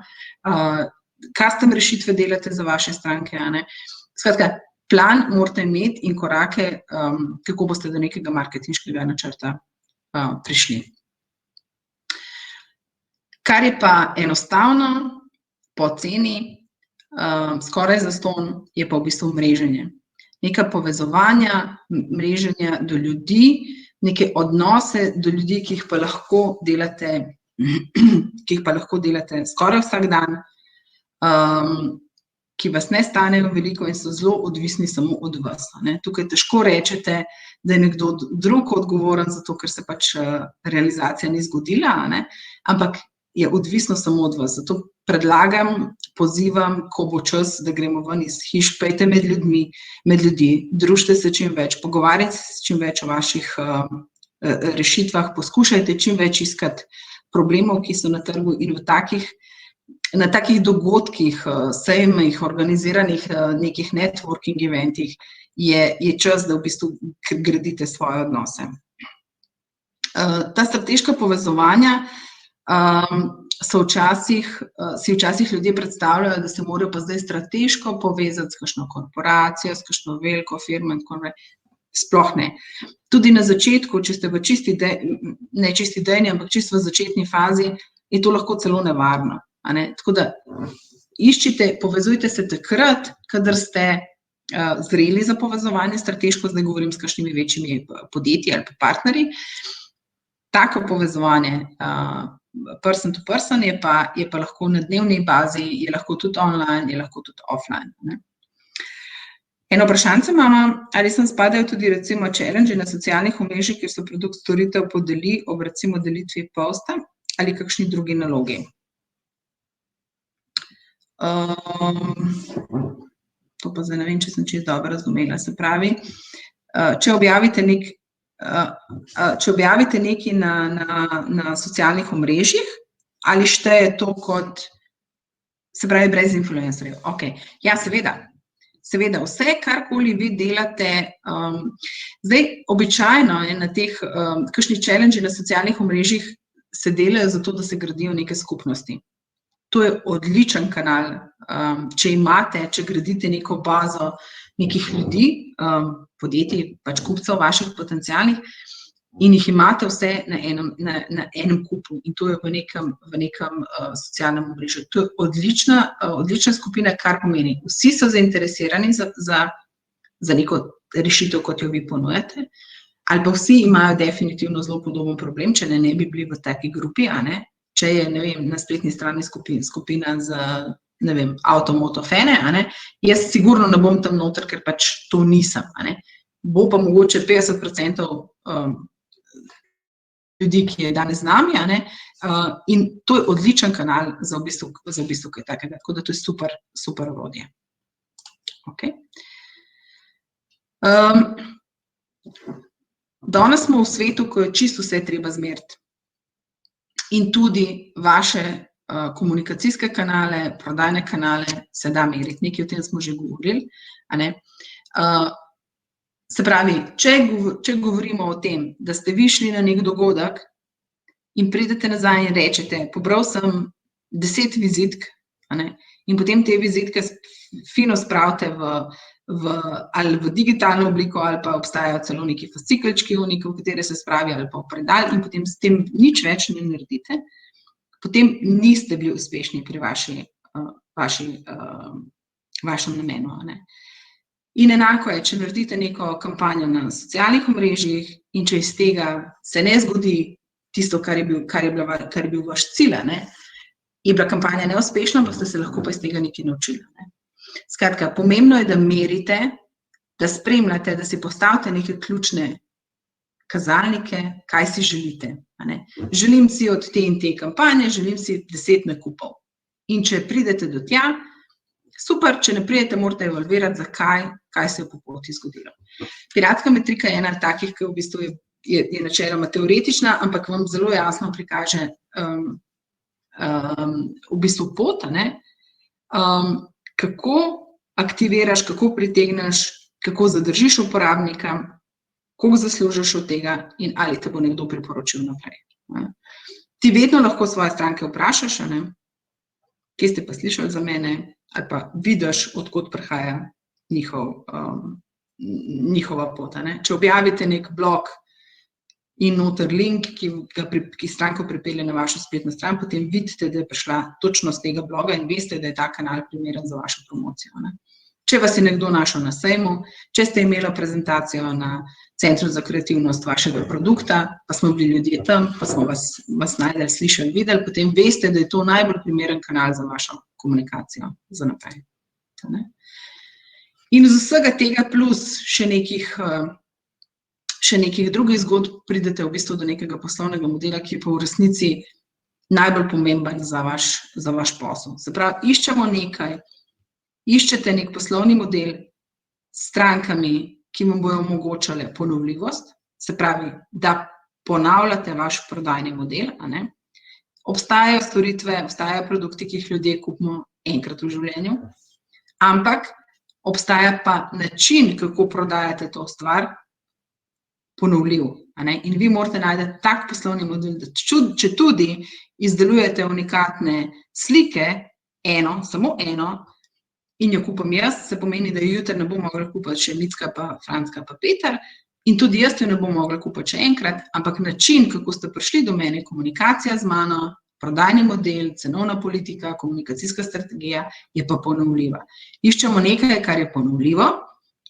Custom rešitve delate za vaše stranke, a ne. Skratka, plan morate imeti in korake, kako boste do nekega marketinškega načrta prišli. Kar je pa enostavno, poceni, skoraj zastonj, je pa v bistvu mreženje. Neka povezovanja, mreženja do ljudi, neke odnose do ljudi, ki jih pa lahko delate skoraj vsak dan, ki vas ne stanejo veliko in so zelo odvisni samo od vas. Tukaj težko rečete, da je nekdo drug odgovoren za to, ker se pač realizacija ni zgodila, ampak je odvisno samo od vas. Zato predlagam, pozivam, ko bo čas, da gremo ven iz hiš, pejte med ljudi, družite se čim več, pogovarjajte se čim več o vaših rešitvah, poskušajte čim več iskati problemov, ki so na trgu in na takih dogodkih, sejmih, organiziranih nekih networking eventih je čas, da v bistvu gradite svoje odnose. Ta strateška povezovanja si včasih ljudje predstavljajo, da se morajo pa zdaj strateško povezati s kakšno korporacijo, s kakšno veliko firmo in tako naprej. Sploh ne. Tudi na začetku, če ste v ne čisti idejni, ampak čisto v začetni fazi, je to lahko celo nevarno. Tako da povezujte se takrat, kadar ste zreli za povezovanje strateško, zdaj govorim s kakšnimi večjimi podjetji ali pa partnerji. Tako povezovanje person to person je pa lahko na dnevni bazi, je lahko tudi online, je lahko tudi offline. Ne? Eno vprašanje imamo, ali sem spadajo tudi recimo challenge na socialnih omrežjih, kjer so produkt storitev podeli ob recimo delitvi posta ali kakšni drugi nalogi. To pa zdaj ne vem, če sem čisto dobro razumela. Se pravi, če objavite nekaj na socialnih omrežjih, ali šteje to kot, se pravi, brez influencerjev. Okay. Ja, seveda, vse, karkoli vi delate, zdaj običajno je na teh kakšnih challenge na socialnih omrežjih se delajo zato, da se gradijo neke skupnosti. To je odličen kanal, če gradite neko bazo nekih ljudi, podjetij, pač kupcev vaših potencialnih in jih imate vse na enem kupu in to je v nekem socialnem omrežju. To je odlična skupina, kar pomeni, vsi so zainteresirani za neko rešitev, kot jo vi ponujate, ali pa vsi imajo definitivno zelo podoben problem, če ne bi bili v taki grupi, a ne? Če je, ne vem, na spletni strani skupina za, ne vem, avtomotofene, a ne, jaz sigurno ne bom tam noter, ker pač to nisem, a ne. Bo pa mogoče 50% ljudi, ki je danes z nami, a ne, in to je odličen kanal za v bistvu kaj takega, tako da to je super orodje. Ok. Danes smo v svetu, ko je čisto vse treba zmeriti. In tudi vaše komunikacijske kanale, prodajne kanale se da meriti. Nekaj o tem smo že govorili. A ne? Se pravi, če govorimo o tem, da ste vi šli na nek dogodek in pridete nazaj in rečete, pobral sem 10 vizitk, a ne? In potem te vizitke fino spravite ali v digitalno obliko, ali pa obstajajo celo neki fascikelčki, v katere se spravi, ali pa v predal in potem s tem nič več ne naredite, potem niste bili uspešni pri vašem namenu. Ne? In enako je, če naredite neko kampanjo na socialnih omrežjih in če iz tega se ne zgodi tisto, kar je bil vaš cilj, ne? Je bila kampanja neuspešna, pa ste se lahko pa iz tega nekaj naučili. Ne? Skratka, pomembno je, da merite, da spremljate, da si postavite neke ključne kazalnike, kaj si želite. A ne? Želim si od te in te kampanje, želim si 10 nakupov. In če pridete do tja, super, če ne pridete, morate evalvirati, kaj se je po poti zgodilo. Piratska metrika je ena takih, ki v bistvu je načeloma teoretična, ampak vam zelo jasno prikaže v bistvu pot, ne? Kako aktiviraš, kako pritegneš, kako zadržiš uporabnika, koliko zaslužiš od tega in ali te bo nekdo priporočil naprej. Ti vedno lahko svoje stranke vprašaš, ne? Kje ste pa slišali za mene, ali pa vidiš, odkot prihaja njihova pot. Ne? Če objavite nek blog in noter link, ki stranko pripelje na vašo spletno stran, potem vidite, da je prišla točno z tega bloga in veste, da je ta kanal primeren za vašo promocijo. Ne? Če vas je nekdo našel na sejmu, če ste imeli prezentacijo na Centru za kreativnost vašega produkta, pa smo bili ljudje tam, pa smo vas najdeli, slišali, videli, potem veste, da je to najbolj primeren kanal za vašo komunikacijo za naprej. In z vsega tega plus še nekih drugih zgodb pridete v bistvu do nekega poslovnega modela, ki je pa v resnici najbolj pomemben za vaš posel. Se pravi, iščete nek poslovni model s strankami, ki vam bojo omogočale ponovljivost, se pravi, da ponavljate vaš prodajni model, a ne? Obstajajo storitve, obstajajo produkti, ki jih ljudje kupimo enkrat v življenju, ampak obstaja pa način, kako prodajate to stvar, ponovljiv. In vi morate najti tak poslovni model, da če tudi izdelujete unikatne slike, samo eno, in jo kupam jaz, se pomeni, da jo jutri ne bo mogla kupiti še Micka, pa Frančka, pa Peter, in tudi jaz jo ne bom mogla kupiti še enkrat, ampak način, kako ste prišli do mene, komunikacija z mano, prodajni model, cenovna politika, komunikacijska strategija je pa ponovljiva. Iščemo nekaj, kar je ponovljivo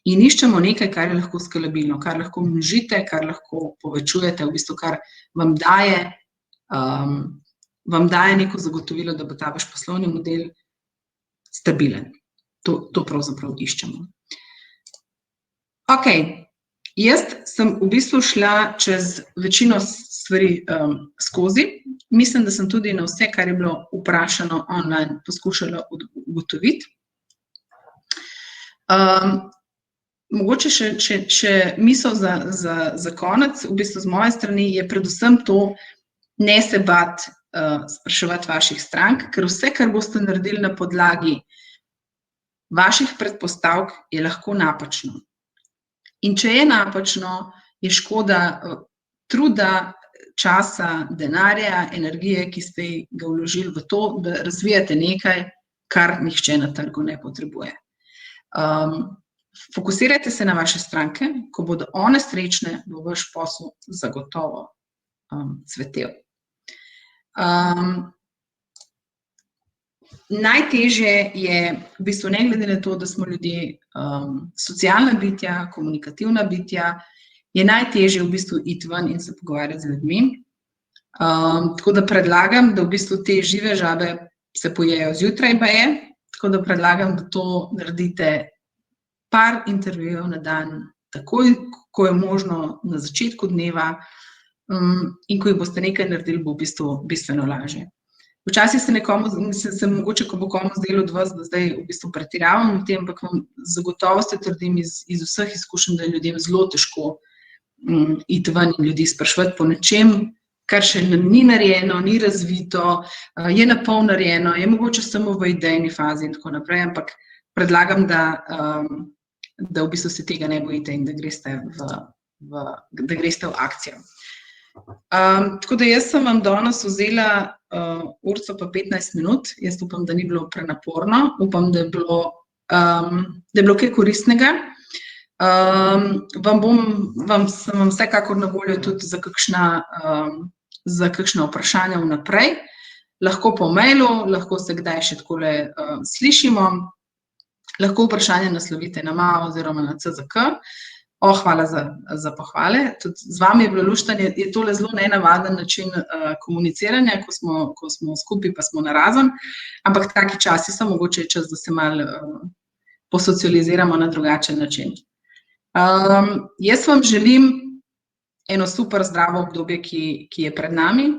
in iščemo nekaj, kar je lahko skalabilno, kar lahko množite, kar lahko povečujete, v bistvu kar vam daje neko zagotovilo, da bo ta vaš poslovni model stabilen. To pravzaprav iščemo. Ok, jaz sem v bistvu šla čez večino stvari skozi. Mislim, da sem tudi na vse, kar je bilo vprašano online, poskušala ugotoviti. Mogoče še misel za konec, v bistvu z moje strani, je predvsem to, ne se bati spraševati vaših strank, ker vse, kar boste naredili na podlagi vaših predpostavk, je lahko napačno. In če je napačno, je škoda truda, časa, denarja, energije, ki ste ga vložili v to, da razvijate nekaj, kar nihče na trgu ne potrebuje. Fokusirajte se na vaše stranke, ko bodo one srečne, bo vaš posel zagotovo cvetel. Najtežje je, v bistvu ne glede na to, da smo ljudje socialna bitja, komunikativna bitja, je najtežje v bistvu iti ven in se pogovarjati z ljudmi. Tako da predlagam, da v bistvu te žive žabe se pojejo zjutraj baje, tako da predlagam, da to naredite par intervjujev na dan, takoj, ko je možno na začetku dneva in ko jih boste nekaj naredili, bo v bistvu bistveno lažje. Včasih se mogoče, ko bo komu zdelo od vas, da zdaj v bistvu pretiravam v tem, ampak vam zagotovo trdim iz vseh izkušenj, da je ljudem zelo težko iti ven in ljudi spraševati po nečem, kar še ni narejeno, ni razvito, je napol narejeno, je mogoče samo v idejni fazi in tako naprej, ampak predlagam, da v bistvu se tega ne bojite in da greste v akcijo. Tako da jaz sem vam danes vzela urco pa 15 minut, jaz upam, da ni bilo prenaporno, upam, da je bilo kaj koristnega. Sem vam vsekakor na voljo tudi za kakšna vprašanja vnaprej, lahko po mailu, lahko se kdaj še takole slišimo, lahko vprašanje naslovite na MAO oziroma na CZK. Hvala za pohvale. Tudi z vami je bilo luštanje, je tole zelo nenavaden način komuniciranja, ko smo skupaj pa smo narazen, ampak taki časi so, mogoče je čas, da se malo posocializiramo na drugačen način. Jaz vam želim eno super zdravo obdobje, ki je pred nami.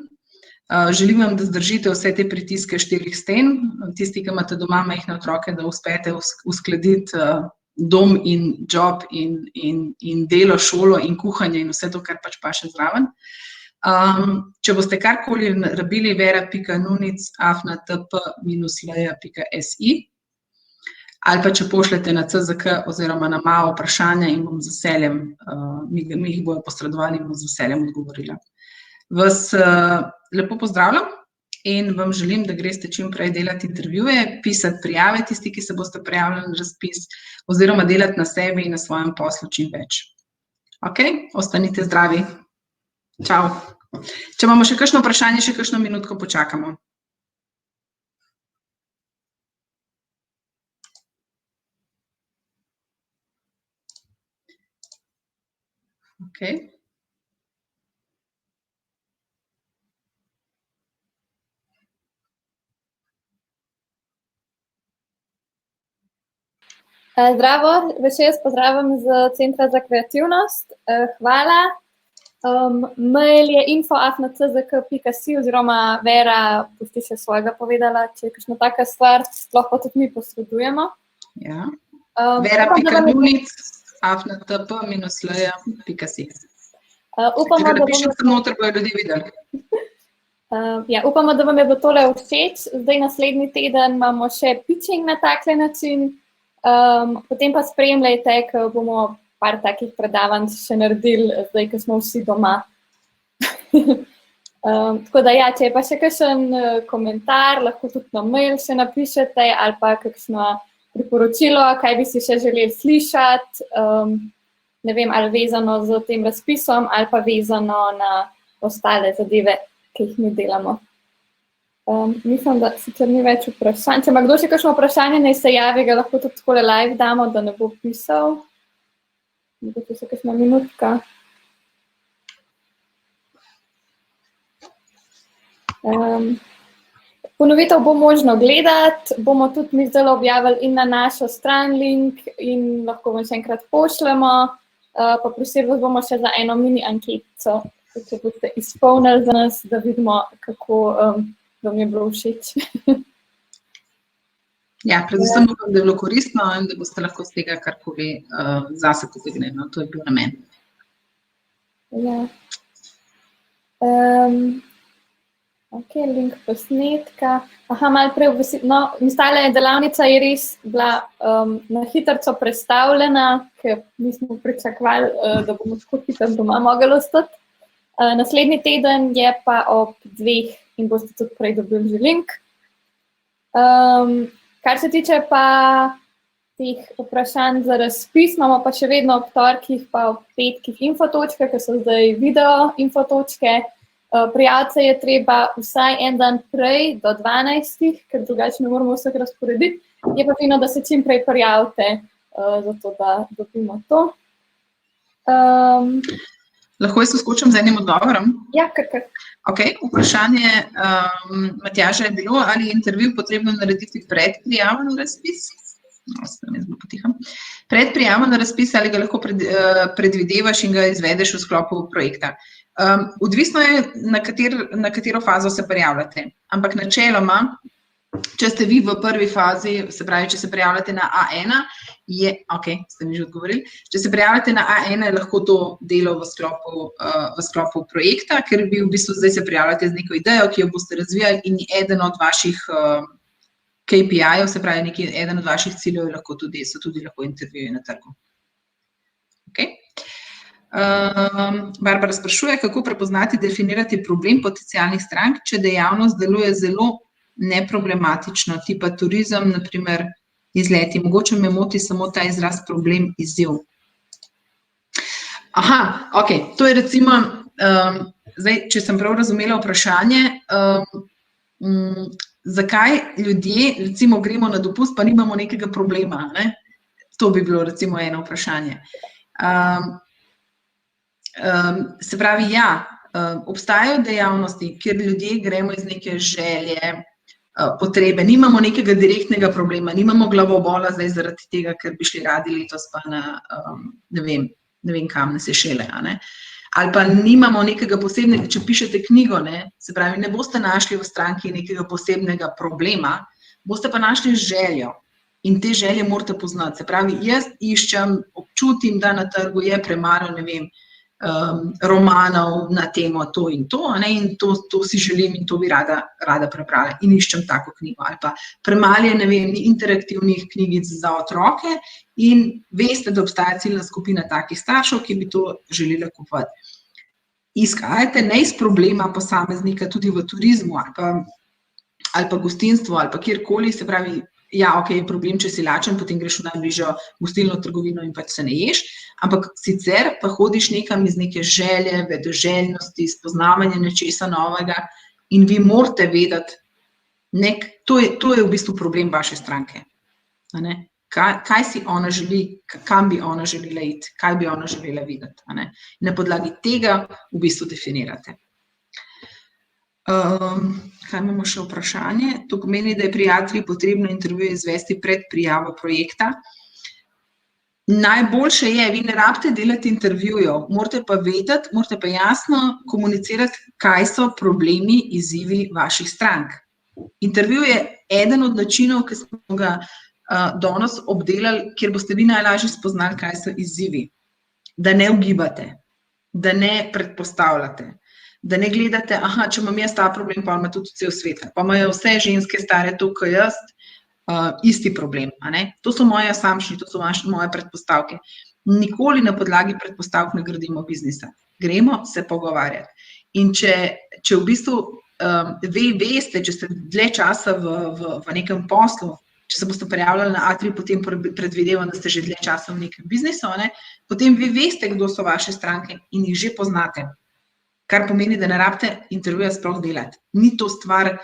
Želim vam, da zdržite vse te pritiske 4 sten, tisti, ki imate doma majhne otroke, da uspete uskladiti dom in job in delo, šolo in kuhanje in vse to, kar pač paše zraven. Če boste karkoli rabili, vera.nunic@tp-leja.si ali pa če pošljete na CZK oziroma na MAO vprašanja in bom z veseljem, mi jih bojo posredovali in bom z veseljem odgovorila. Vas lepo pozdravljam in vam želim, da greste čim prej delati intervjuje, pisati prijave, tisti, ki se boste prijavili na razpis, oziroma delati na sebi in na svojem poslu čim več. Ok, ostanite zdravi. Čau. Če imamo še kakšno vprašanje, še kakšno minutko počakamo. Ok. Zdravo, vas jaz pozdravljam z Centra za kreativnost. Hvala. Mail je info@czk.si oziroma Vera, boste še svojega povedala, če je kakšna taka stvar, sploh pa tudi mi posredujemo. Ja. vera.nunic@tp-leja.si. Upamo, da pišem sem noter, bojo ljudi videli. Upamo, da vam je bilo tole všeč. Zdaj naslednji teden imamo še pitching na takle način. Potem pa spremljajte, ko bomo par takih predavanj še naredili, zdaj, ko smo vsi doma. Tako da ja, če je pa še kakšen komentar, lahko tudi na mail še napišete ali pa kakšno priporočilo, kaj bi si še želeli slišati, ne vem, ali vezano z tem razpisom ali pa vezano na ostale zadeve, ki jih mi delamo. Mislim, da sicer ni več vprašanj. Če ima kdo še kakšno vprašanje, naj se javi, ga lahko tudi takole live damo, da ne bo pisal. Mogoče se kakšna minutka. Ponovitev bo možno gledati, bomo tudi mi zdaj objavili in na našo stran link in lahko vam še enkrat pošljemo. Pa prosili vas bomo še za eno mini anketico, če boste izpolnili za nas, da vidimo, kako vam je bilo všeč. Ja, predvsem upam, da je bilo koristno in da boste lahko z tega karkoli zase potegnili. To je bil namen. Ja. Ok, link posnetka. Aha, malo prej tale delavnica je res bila na hitrico prestavljena, ker nismo pričakovali, da bomo tako hitro doma mogli ostati. Naslednji teden je pa ob 2 in boste tudi prej dobili že link. Kar se tiče pa teh vprašanj za razpis, imamo pa še vedno ob torkih pa ob petkih infotočke, ker so zdaj video infotočke. Prijaviti se je treba vsaj en dan prej do 12, ker drugače ne moramo vseh razporediti. Je pa fino, da se čim prej prijavite, zato da dobimo to. Lahko jaz skočim z enim odgovorom? Ja, kar. Ok, vprašanje Matjaža je bilo, ali je intervju potrebno narediti pred prijavo na razpis? Pred prijavo na razpis ali ga lahko predvidevaš in ga izvedeš v sklopu projekta. Odvisno je, na katero fazo se prijavljate, ampak načeloma, če ste vi v prvi fazi, se pravi, če se prijavljate na A1, ste mi že odgovorili, če se prijavljate na A1, je lahko to delo v sklopu projekta, ker vi v bistvu zdaj se prijavljate z neko idejo, ki jo boste razvijali in eden od vaših KPI-jev, se pravi, eden od vaših ciljev so tudi lahko intervjuji na trgu. Barbara sprašuje, kako prepoznati, definirati problem potencialnih strank, če dejavnost deluje zelo neproblematično, tipa turizem, naprimer izleti. Mogoče me moti samo ta izraz problem, izziv. Aha, ok, to je recimo, zdaj, če sem prav razumela vprašanje, zakaj ljudje, recimo, gremo na dopust, pa nimamo nekega problema, ne? To bi bilo recimo eno vprašanje. Se pravi, ja, obstajajo dejavnosti, kjer ljudje gremo iz neke želje, potrebe, nimamo nekega direktnega problema, nimamo glavobola zdaj zaradi tega, ker bi šli radi letos pa na, ne vem kam, na Sešele, ali pa nimamo nekega posebnega, če pišete knjigo, se pravi, ne boste našli v stranki nekega posebnega problema, boste pa našli željo in te želje morate poznati. Se pravi, jaz iščem, občutim, da na trgu je premalo, ne vem, romanov na temo to in to, in to si želim in to bi rada prebrala in iščem tako knjigo. Ali pa premalo je, ne vem, interaktivnih knjigic za otroke in veste, da obstaja ciljna skupina takih staršev, ki bi to želela kupovati. Iskajte ne iz problema posameznika tudi v turizmu ali pa gostinstvu ali pa kjerkoli, se pravi, ja, ok, je problem, če si lačen, potem greš v najbližjo gostilno trgovino in pač se ne ješ, ampak sicer pa hodiš nekam iz neke želje, vedoželjnosti, spoznavanja nečesa novega in vi morate vedeti, to je v bistvu problem vaše stranke. Kaj si ona želi, kam bi ona želela iti, kaj bi ona želela videti. Na podlagi tega v bistvu definirate. Kaj imamo še vprašanje? To pomeni, da je prijatelji potrebno intervjuje izvesti pred prijavo projekta. Najboljše je, vi ne rabite delati intervjujev, morate pa vedeti, morate pa jasno komunicirati, kaj so problemi, izzivi vaših strank. Intervju je eden od načinov, ki smo ga danes obdelali, kjer boste vi najlažje spoznali, kaj so izzivi. Da ne ugibate, da ne predpostavljate. Da ne gledate, aha, če imam jaz ta problem, pa ima tudi cel svet, pa imajo vse ženske stare tukaj jaz, isti problem. To so moje assumptions, to so moje predpostavke. Nikoli na podlagi predpostavk ne gradimo biznisa. Gremo se pogovarjati. In če v bistvu veste, če ste dlje časa v nekem poslu, če se boste prijavljali na A3, potem predvidevam, da ste že dlje časa v nekem biznisu, potem vi veste, kdo so vaše stranke in jih že poznate. Kar pomeni, da ne rabite intervjuja sploh delati. Ni to stvar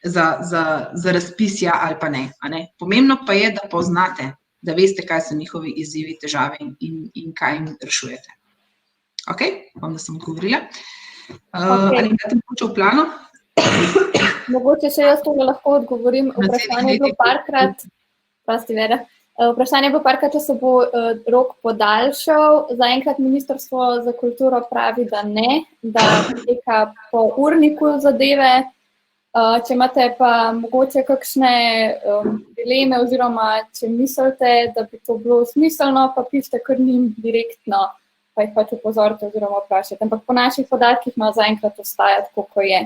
za razpis ja ali pa ne, a ne. Pomembno pa je, da poznate, da veste, kaj so njihovi izzivi, težave in kaj jim rešujete. Ok, bom, da sem odgovorila. Ali imate mogoče v planu? Mogoče še jaz tole lahko odgovorim. Vprašanje je bilo parkrat, če se bo rok podaljšal. Zaenkrat Ministrstvo za kulturo pravi, da ne, da poteka po urniku zadeve. Če imate pa mogoče kakšne dileme oziroma če mislite, da bi to bilo smiselno, pa pišite kar njim direktno, pa jih pač upozorite oziroma vprašajte. Ampak po naših podatkih ima zaenkrat ostaja tako, ko je.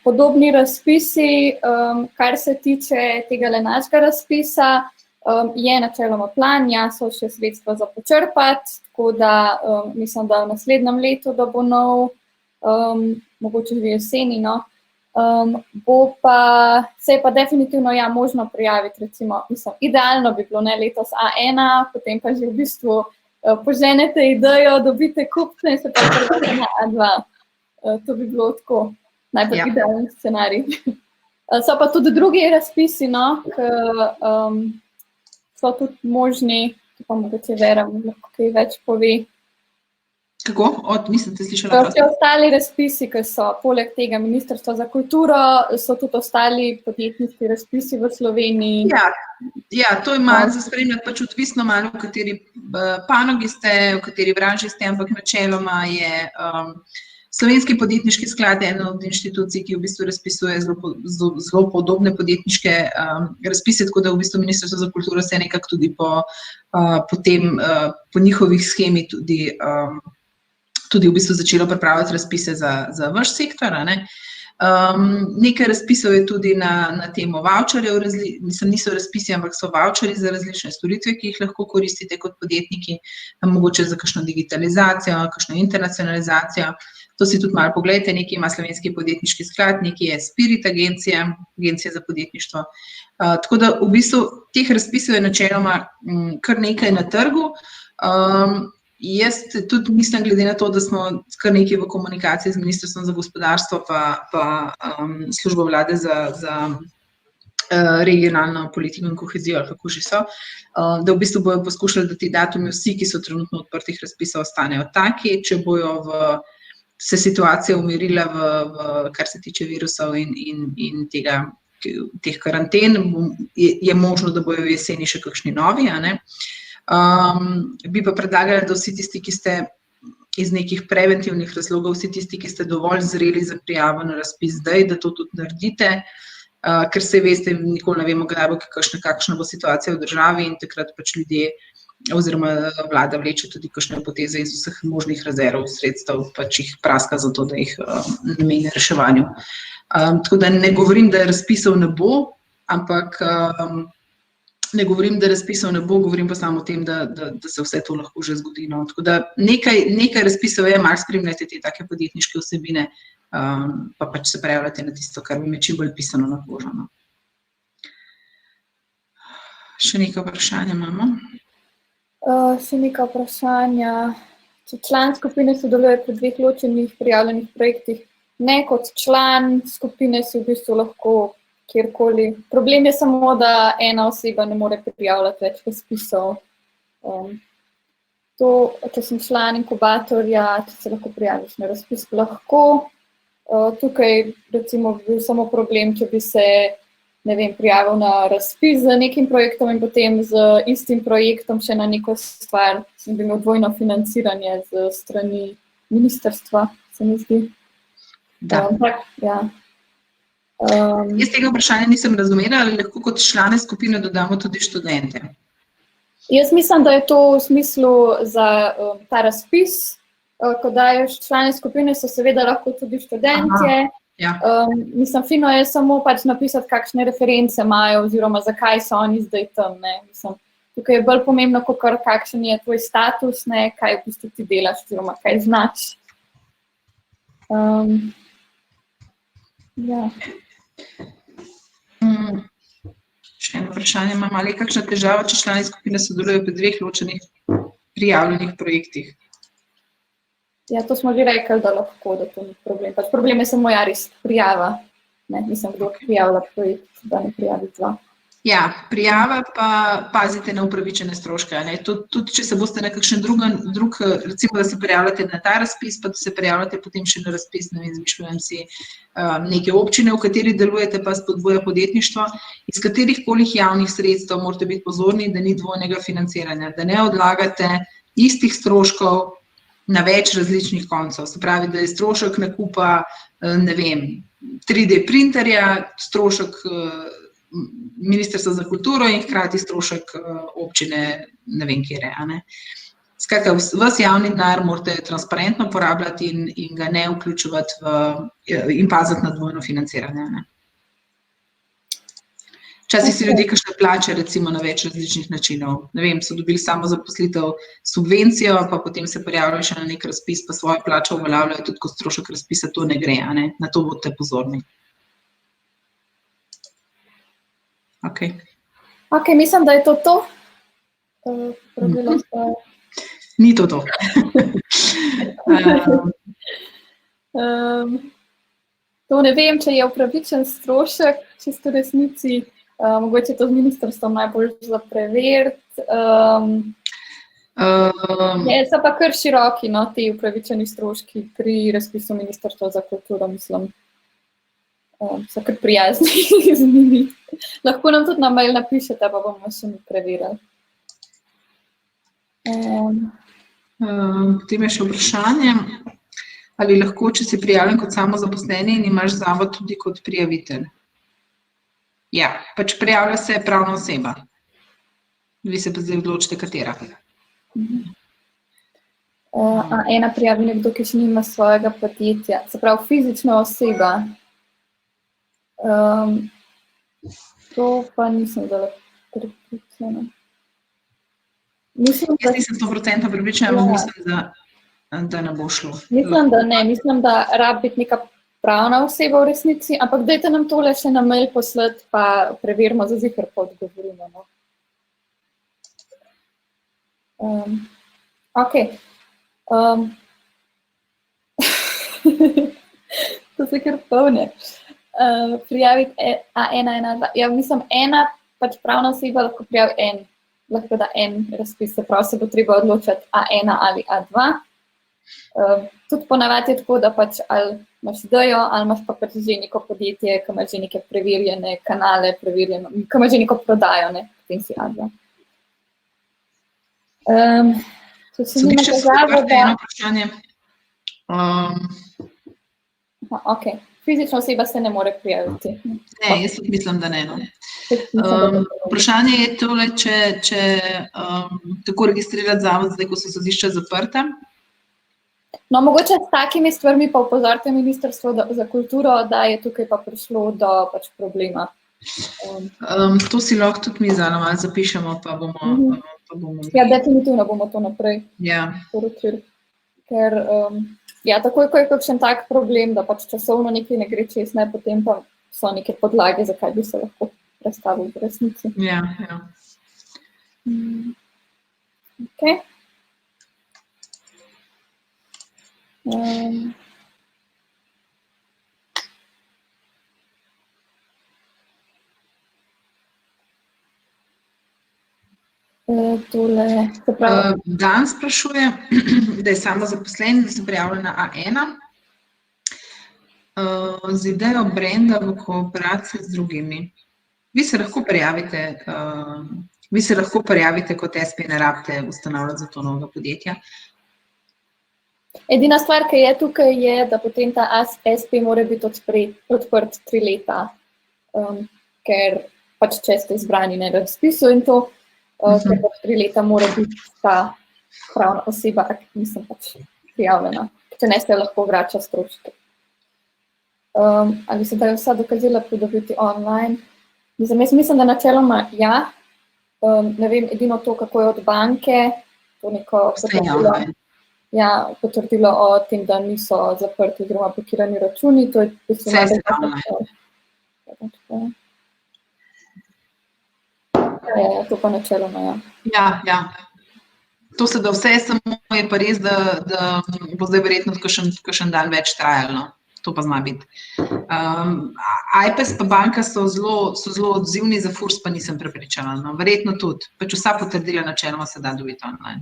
Podobni razpisi, kar se tiče tega našega razpisa, je načeloma plan, ja, so še sredstva za počrpati, tako da mislim, da v naslednjem letu, da bo nov, mogoče že jeseni, no. Se je pa definitivno ja, možno prijaviti, recimo, mislim, idealno bi bilo ne letos A1, potem pa že v bistvu poženete idejo, dobite kupce in se pa prijavite na A2. To bi bilo tako najbolj idealni scenarij. So pa tudi drugi razpisi, no, ki so tudi možni, pa mogoče Vera lahko kaj več pove. Kako? Nisem te slišala. Vsi ostali razpisi, ki so poleg tega Ministrstva za kulturo, so tudi ostali podjetniški razpisi v Sloveniji. Ja, to je malo za spremljati, pač odvisno malo, v kateri panogi ste, v kateri branži ste, ampak načeloma je Slovenski podjetniški sklad je ena od inštitucij, ki v bistvu razpisuje zelo podobne podjetniške razpise, tako da v bistvu Ministrstvo za kulturo se nekako tudi po njihovih schemi tudi v bistvu začelo pripravljati razpise za vaš sektor. Nekaj razpisov je tudi na temo voucherjev, niso razpisi, ampak so voucherji za različne storitve, ki jih lahko koristite kot podjetniki, mogoče za kakšno digitalizacijo, kakšno internacionalizacijo. To si tudi malo pogledajte, nekaj ima Slovenski podjetniški sklad, nekaj je Spirit agencija za podjetništvo. Tako da v bistvu teh razpisov je načeloma kar nekaj na trgu. Jaz tudi mislim, glede na to, da smo kar nekaj v komunikaciji z Ministrstvom za gospodarstvo pa službo vlade za regionalno politiko in kohezijo, ali kako že so, da v bistvu bojo poskušali, da ti datumi vsi, ki so trenutno odprtih razpisov, ostanejo taki, če bojo se situacija umirila kar se tiče virusov in teh karanten, je možno, da bojo v jeseni še kakšni novi, a ne. Bi pa predlagala, da vsi tisti, ki ste iz nekih preventivnih razlogov, vsi tisti, ki ste dovolj zreli za prijavo na razpis zdaj, da to tudi naredite, ker se veste, nikoli ne vemo, kdaj bo kakšna bo situacija v državi in takrat pač ljudje oziroma vlada vleče tudi kakšne poteze iz vseh možnih rezerv, sredstev, pač jih praska za to, da jih nameni reševanju. Tako da ne govorim, da razpisov ne bo, ampak ne govorim, da razpisov ne bo, govorim pa samo o tem, da se vse to lahko že zgodi. Tako da nekaj razpisov je, malo spremljate te take podjetniške vsebine, pa pač se prijavljate na tisto, kar vam je čim bolj pisano na kožo. Še nekaj vprašanja imamo? Še nekaj vprašanja. Če član skupine sodeluje pri 2 ločenih prijavljenih projektih, ne kot član skupine si v bistvu lahko kjerkoli. Problem je samo, da ena oseba ne more prijavljati več razpisov. Če sem član inkubatorja, če se lahko prijaviš na razpis, lahko. Tukaj recimo bi bil samo problem, če bi se, ne vem, prijavil na razpis z nekim projektom in potem z istim projektom še na neko stvar in bi imel dvojno financiranje z strani ministrstva, se mi zdi. Da. Ja. Jaz tega vprašanja nisem razumela, ali lahko kot člane skupine dodamo tudi študente? Jaz mislim, da je to v smislu za ta razpis, ko daješ člane skupine, so seveda lahko tudi študentje. Mislim, fino je samo pač napisati, kakšne reference imajo oziroma zakaj so oni zdaj tam. Mislim, tukaj je bolj pomembno, kakšen je tvoj status, kaj v bistvu ti delaš oziroma kaj znaš. Ja. Še eno vprašanje imam, ali je kakšna težava, če člani skupine sodelujejo pri 2 ločenih prijavljenih projektih? Ja, to smo že rekli, da lahko, da to ni problem. Pač problem je samo res prijava. Ne, mislim, kdo prijavlja projekt, da ne prijavi 2. Ja, prijava pa pazite na upravičene stroške. Ne? Tudi, če se boste na kakšen drug, recimo, da se prijavljate na ta razpis, pa da se prijavljate potem še na razpis, ne vem, izmišljujem si neke občine, v kateri delujete, pa spodbuja podjetništvo, iz katerihkoli javnih sredstev morate biti pozorni, da ni dvojnega financiranja, da ne odlagate istih stroškov na več različnih koncev. Se pravi, da je strošek nakupa, ne vem, 3D printerja, strošek Ministrstva za kulturo in hkrati strošek občine, ne vem, kjer je. Skratka, vas javni denar morate transparentno porabljati in ga ne vključevati in paziti na dvojno financiranje. Včasih si ljudje kakšne plače, recimo, na več različnih načinov. Ne vem, so dobili samo zaposlitev subvencijo, pa potem se prijavljajo še na nek razpis, pa svojo plačo uveljavljajo tudi kot strošek razpisa, to ne gre, na to bodite pozorni. Ok, mislim, da je to to. Ni to to. To ne vem, če je upravičen strošek, čisto resnici, mogoče to z ministrstvom najbolj za preveriti. So pa kar široki, no, ti upravičeni stroški pri razpisu Ministrstva za kulturo, mislim. So kar prijazni z njimi. Lahko nam tudi na mail napišete, pa bomo še mi preverili. Potem je še vprašanje, ali lahko, če si prijavljen kot samozaposleni in imaš zavod tudi kot prijavitelj? Ja, pač prijavlja se pravna oseba. Vi se pa zdaj odločite, katera. Ena prijavi nekdo, ki še nima svojega podjetja. Se pravi, fizična oseba. To pa nisem zdaj prepričana. Jaz nisem 100% prepričana, mislim, da ne bo šlo. Mislim, da ne. Mislim, da rabi biti neka pravna oseba v resnici, ampak dajte nam tole še na mail poslati, pa preverimo za ziher, pa odgovorimo. Ok. To se kar polne. Prijaviti A1, ja, mislim, ena pač pravna oseba lahko prijavi lahko da en razpis, se pravi, se bo treba odločiti A1 ali A2. Tudi ponavadi je tako, da pač ali imaš idejo, ali imaš pa pač že neko podjetje, ki ima že neke preverjene kanale, ki ima že neko prodajo, potem si A2. Sodišče se odprte eno vprašanje. Ok. Fizična oseba se ne more prijaviti. Ne, jaz mislim, da ne. Vprašanje je tole, če tako registrirati zavod, zdaj, ko so sodišča zaprta. No, mogoče s takimi stvarmi pa opozorite Ministrstvo za kulturo, da je tukaj pa prišlo do pač problema. To si lahko tudi mi malo zapišemo, pa bomo... Ja, definitivno bomo to naprej poročili. Ker... Ja, takoj, ko je kakšen tak problem, da pač časovno nekaj ne gre čez, potem pa so neke podlage, zakaj bi se lahko predstavili v resnici. Ja. Ok. Dan sprašuje, da je samozaposlen, da se prijavlja na A1 z idejo brenda v kooperaciji z drugimi. Vi se lahko prijavite kot SP, ne rabite ustanavljati za to novega podjetja. Edina stvar, ki je tukaj, je, da potem ta SP mora biti odprt 3 leta, ker pač če ste izbrani na razpisu in to, ker pač 3 leta mora biti ta pravna oseba, mislim pač prijavljena, če ne ste lahko vrača stroške. Ali se dajo vsa dokazila pridobiti online? Mislim, da načeloma ja, ne vem, edino to, kako je od banke, to neko potrdilo o tem, da niso zaprti oziroma blokirani računi, to je to pa načeloma, ja. Ja. To se da vse, samo je pa res, da bo zdaj verjetno kakšen dan več trajalo. No. To pa zna biti. iPES pa banka so zelo odzivni, za FURS pa nisem prepričana. No. Verjetno tudi. Pač vsa potrdila načeloma se da dobiti online.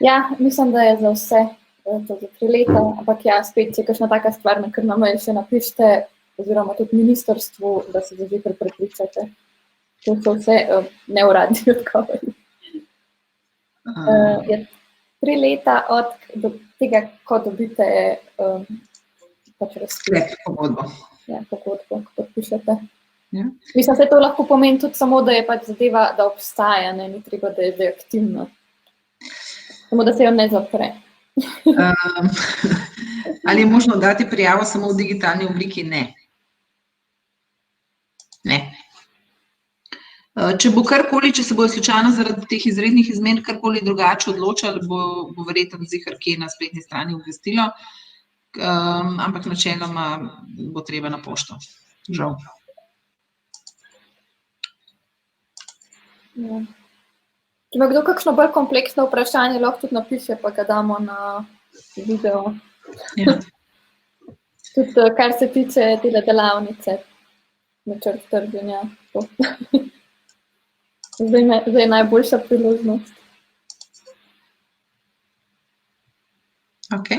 Ja, mislim, da je za vse, to za 3 leta, ampak ja, spet je kakšna taka stvar, na kar na mail še napišite, oziroma tudi ministrstvu, da se že prepričate. To so vse neuradni odgovori. Je 3 leta od tega, ko dobite pač razpis. Pogodbo. Ja, pogodbo, ko podpišete. Ja. Mislim, da to lahko pomeni tudi samo, da je pač zadeva, da obstaja, ne, ni treba, da je zdaj aktivna. Samo, da se jo ne zapre. Ali je možno dati prijavo samo v digitalni obliki? Ne. Ne. Če bo karkoli, če se bojo slučajno zaradi teh izrednih izmen karkoli drugače odločali, bo verjetno zihar kje na spletni strani obvestilo, ampak načeloma bo treba na pošto. Žal. Ja. Če ima kdo kakšno bolj kompleksno vprašanje, lahko tudi napiše, pa ga damo na video. Ja. Tudi kar se tiče tele delavnice, načrt trženja. Zdaj je najboljša priložnost. Ok.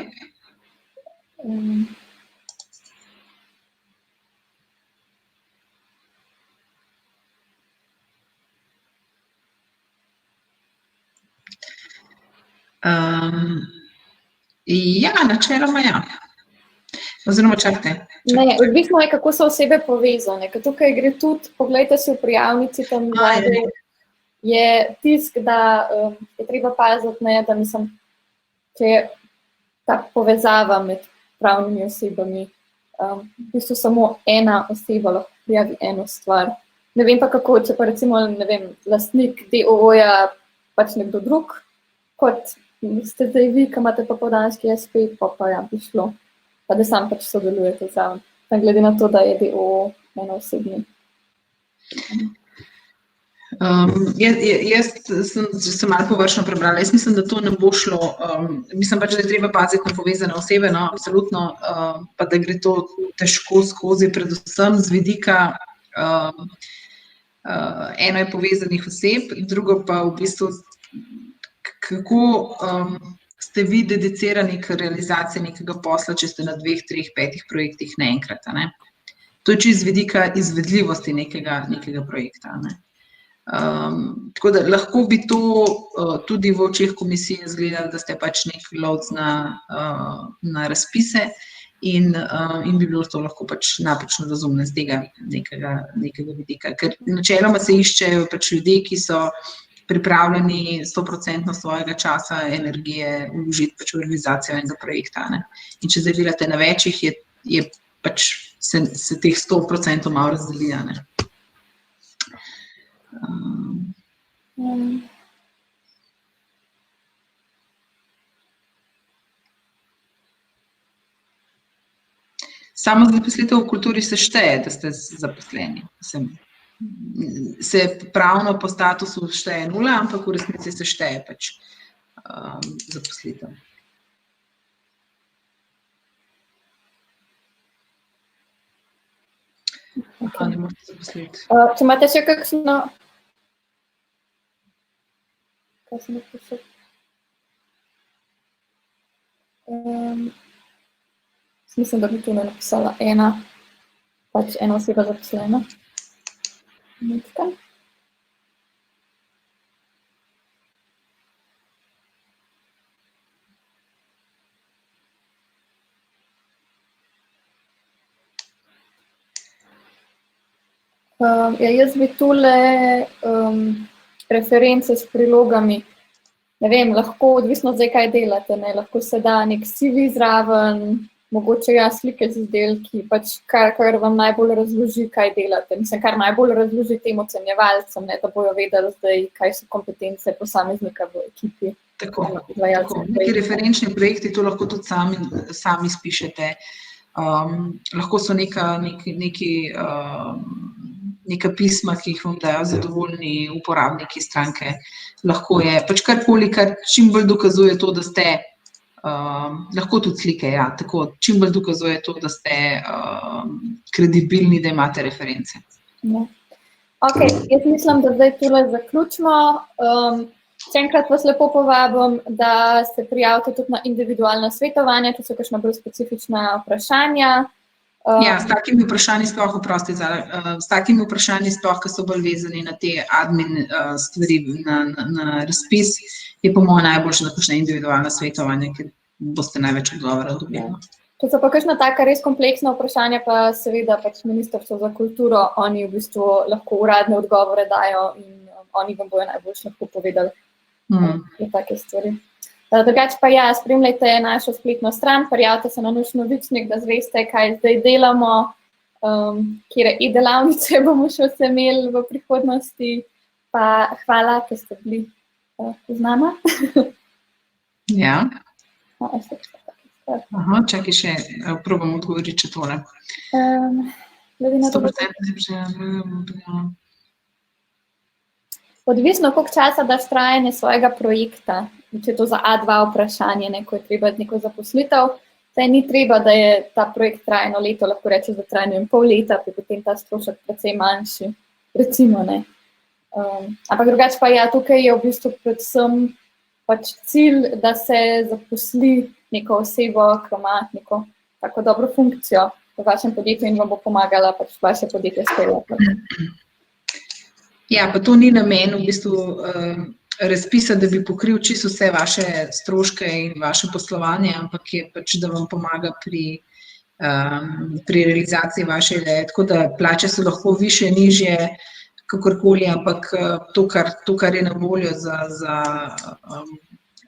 Ja, načeloma ja. Oziroma čakajte. Ne, odvisno je, kako so osebe povezane, ker tukaj gre tudi, poglejte si v prijavnici, tam je tisk, da je treba paziti, ne, da mislim, če je ta povezava med pravnimi osebami, v bistvu samo ena oseba lahko prijavi eno stvar. Ne vem pa kako, če pa recimo, ne vem, lastnik DOO-ja pač nekdo drug, kot ste zdaj vi, ki imate pa podanski SP, pa ja, bi šlo. Pa da sam pač sodelujete zraven. Glede na to, da je DOO enoosebni. Jaz sem malo površno prebrala. Jaz mislim, da to ne bo šlo. Mislim pač, da je treba paziti na povezane osebe, no, absolutno, pa da gre to težko skozi, predvsem z vidika eno je povezanih oseb, drugo pa v bistvu kako ste vi dedicirani k realizaciji nekega posla, če ste na 2, 3, 5 projektih naenkrat. To je čisto z vidika izvedljivosti nekega projekta. Tako da lahko bi to tudi v očeh komisije izgledalo, da ste pač nek lovec na razpise in bi bilo to lahko pač napačno razumljeno z tega nekega vidika. Ker načeloma se iščejo pač ljudje, ki so pripravljeni 100% svojega časa, energije vložiti pač v realizacijo enega projekta. In če zdaj delate na večjih, je pač se teh 100% malo razdeli. Samo zaposlitev v kulturi se šteje, da ste zaposleni. Se pravno po statusu šteje 0, ampak v resnici se šteje pač zaposlitev. Ne morate zaposliti. Če imate še kakšno... Kaj sem napisal? Mislim, da bi tu napisala pač ena oseba zaposlena. Jaz bi tule reference s prilogami, ne vem, lahko odvisno zdaj, kaj delate, ne, lahko se da nek CV zraven, mogoče slike z izdelki, pač kar vam najbolj razloži, kaj delate. Mislim, kar najbolj razloži tem ocenjevalcem, da bojo vedeli zdaj, kaj so kompetence posameznika v ekipi. Tako. Neki referenčni projekti, to lahko tudi sami spišete. Lahko so neki neka pisma, ki jih vam dajo zadovoljni uporabniki stranke. Lahko je pač karkoli, kar čim bolj dokazuje to, da ste, lahko tudi slike, ja, tako, čim bolj dokazuje to, da ste kredibilni, da imate reference. Ja. Ok, jaz mislim, da zdaj tule zaključimo. Še enkrat vas lepo povabim, da se prijavite tudi na individualna svetovanja, če so kakšna bolj specifična vprašanja. Ja, s takimi vprašanji sploh, s takimi vprašanji sploh, ki so bolj vezani na te admin stvari, na razpis, je po mojem najboljše, da kakšne individualna svetovanja, ker boste največ odgovorov dobili. Če so pa kakšna taka res kompleksna vprašanja, pa seveda pač Ministrstvo za kulturo, oni v bistvu lahko uradne odgovore dajo in oni vam bojo najboljše lahko povedali. Take stvari. Drugače pa ja, spremljajte našo spletno stran, prijavite se na naš novičnik, da zveste, kaj zdaj delamo, kjer e-delavnice bomo še vse imeli v prihodnosti. Pa hvala, ker ste bili z nama. Ja. Aha, čakaj še, probam odgovoriti, če tole. 100%. Odvisno, koliko časa daš trajanje svojega projekta, če je to za A2 vprašanje, ko je treba neko zaposlitev, saj ni treba, da je ta projekt trajno leto, lahko rečeš, da traja pol leta, pa potem ta strošek precej manjši, recimo, ne. Ampak drugače pa ja, tukaj je v bistvu predvsem pač cilj, da se zaposli neko osebo, ki ima neko tako dobro funkcijo v vašem podjetju in vam bo pomagala pač vaše podjetje speljati. Ja, pa to ni namen v bistvu razpisa, da bi pokril čisto vse vaše stroške in vaše poslovanje, ampak je pač, da vam pomaga pri realizaciji vaše ideje. Tako da plače so lahko višje, nižje, kakorkoli, ampak to, kar je na voljo za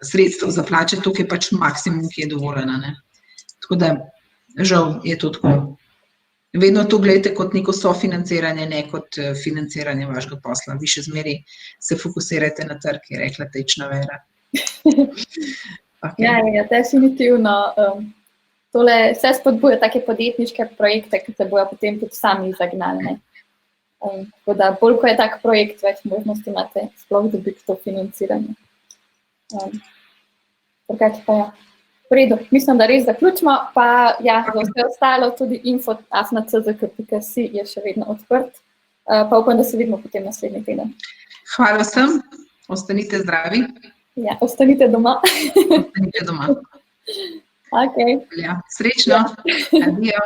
sredstev za plače, to je pač maksimum, ki je dovoljena, ne. Tako da, žal je to tako. Vedno to gledajte kot neko sofinanciranje, ne kot financiranje vašega posla. Vi še zmeraj se fokusirajte na trg, je rekla Tečna Vera. Okay. Ja, definitivno. Tole vse spodbuja take podjetniške projekte, ki se bojo potem tudi sami zagnali. Tako da bolj, ko je tak projekt, več možnosti imate sploh dobiti to financiranje. Drugače pa ja. V redu, mislim, da res zaključimo, pa ja, za vse ostalo tudi info@czk.si je še vedno odprt, pa upam, da se vidimo potem naslednji teden. Hvala vsem, ostanite zdravi. Ja, ostanite doma. Ostanite doma. Ok. Ja, srečno. Adijo.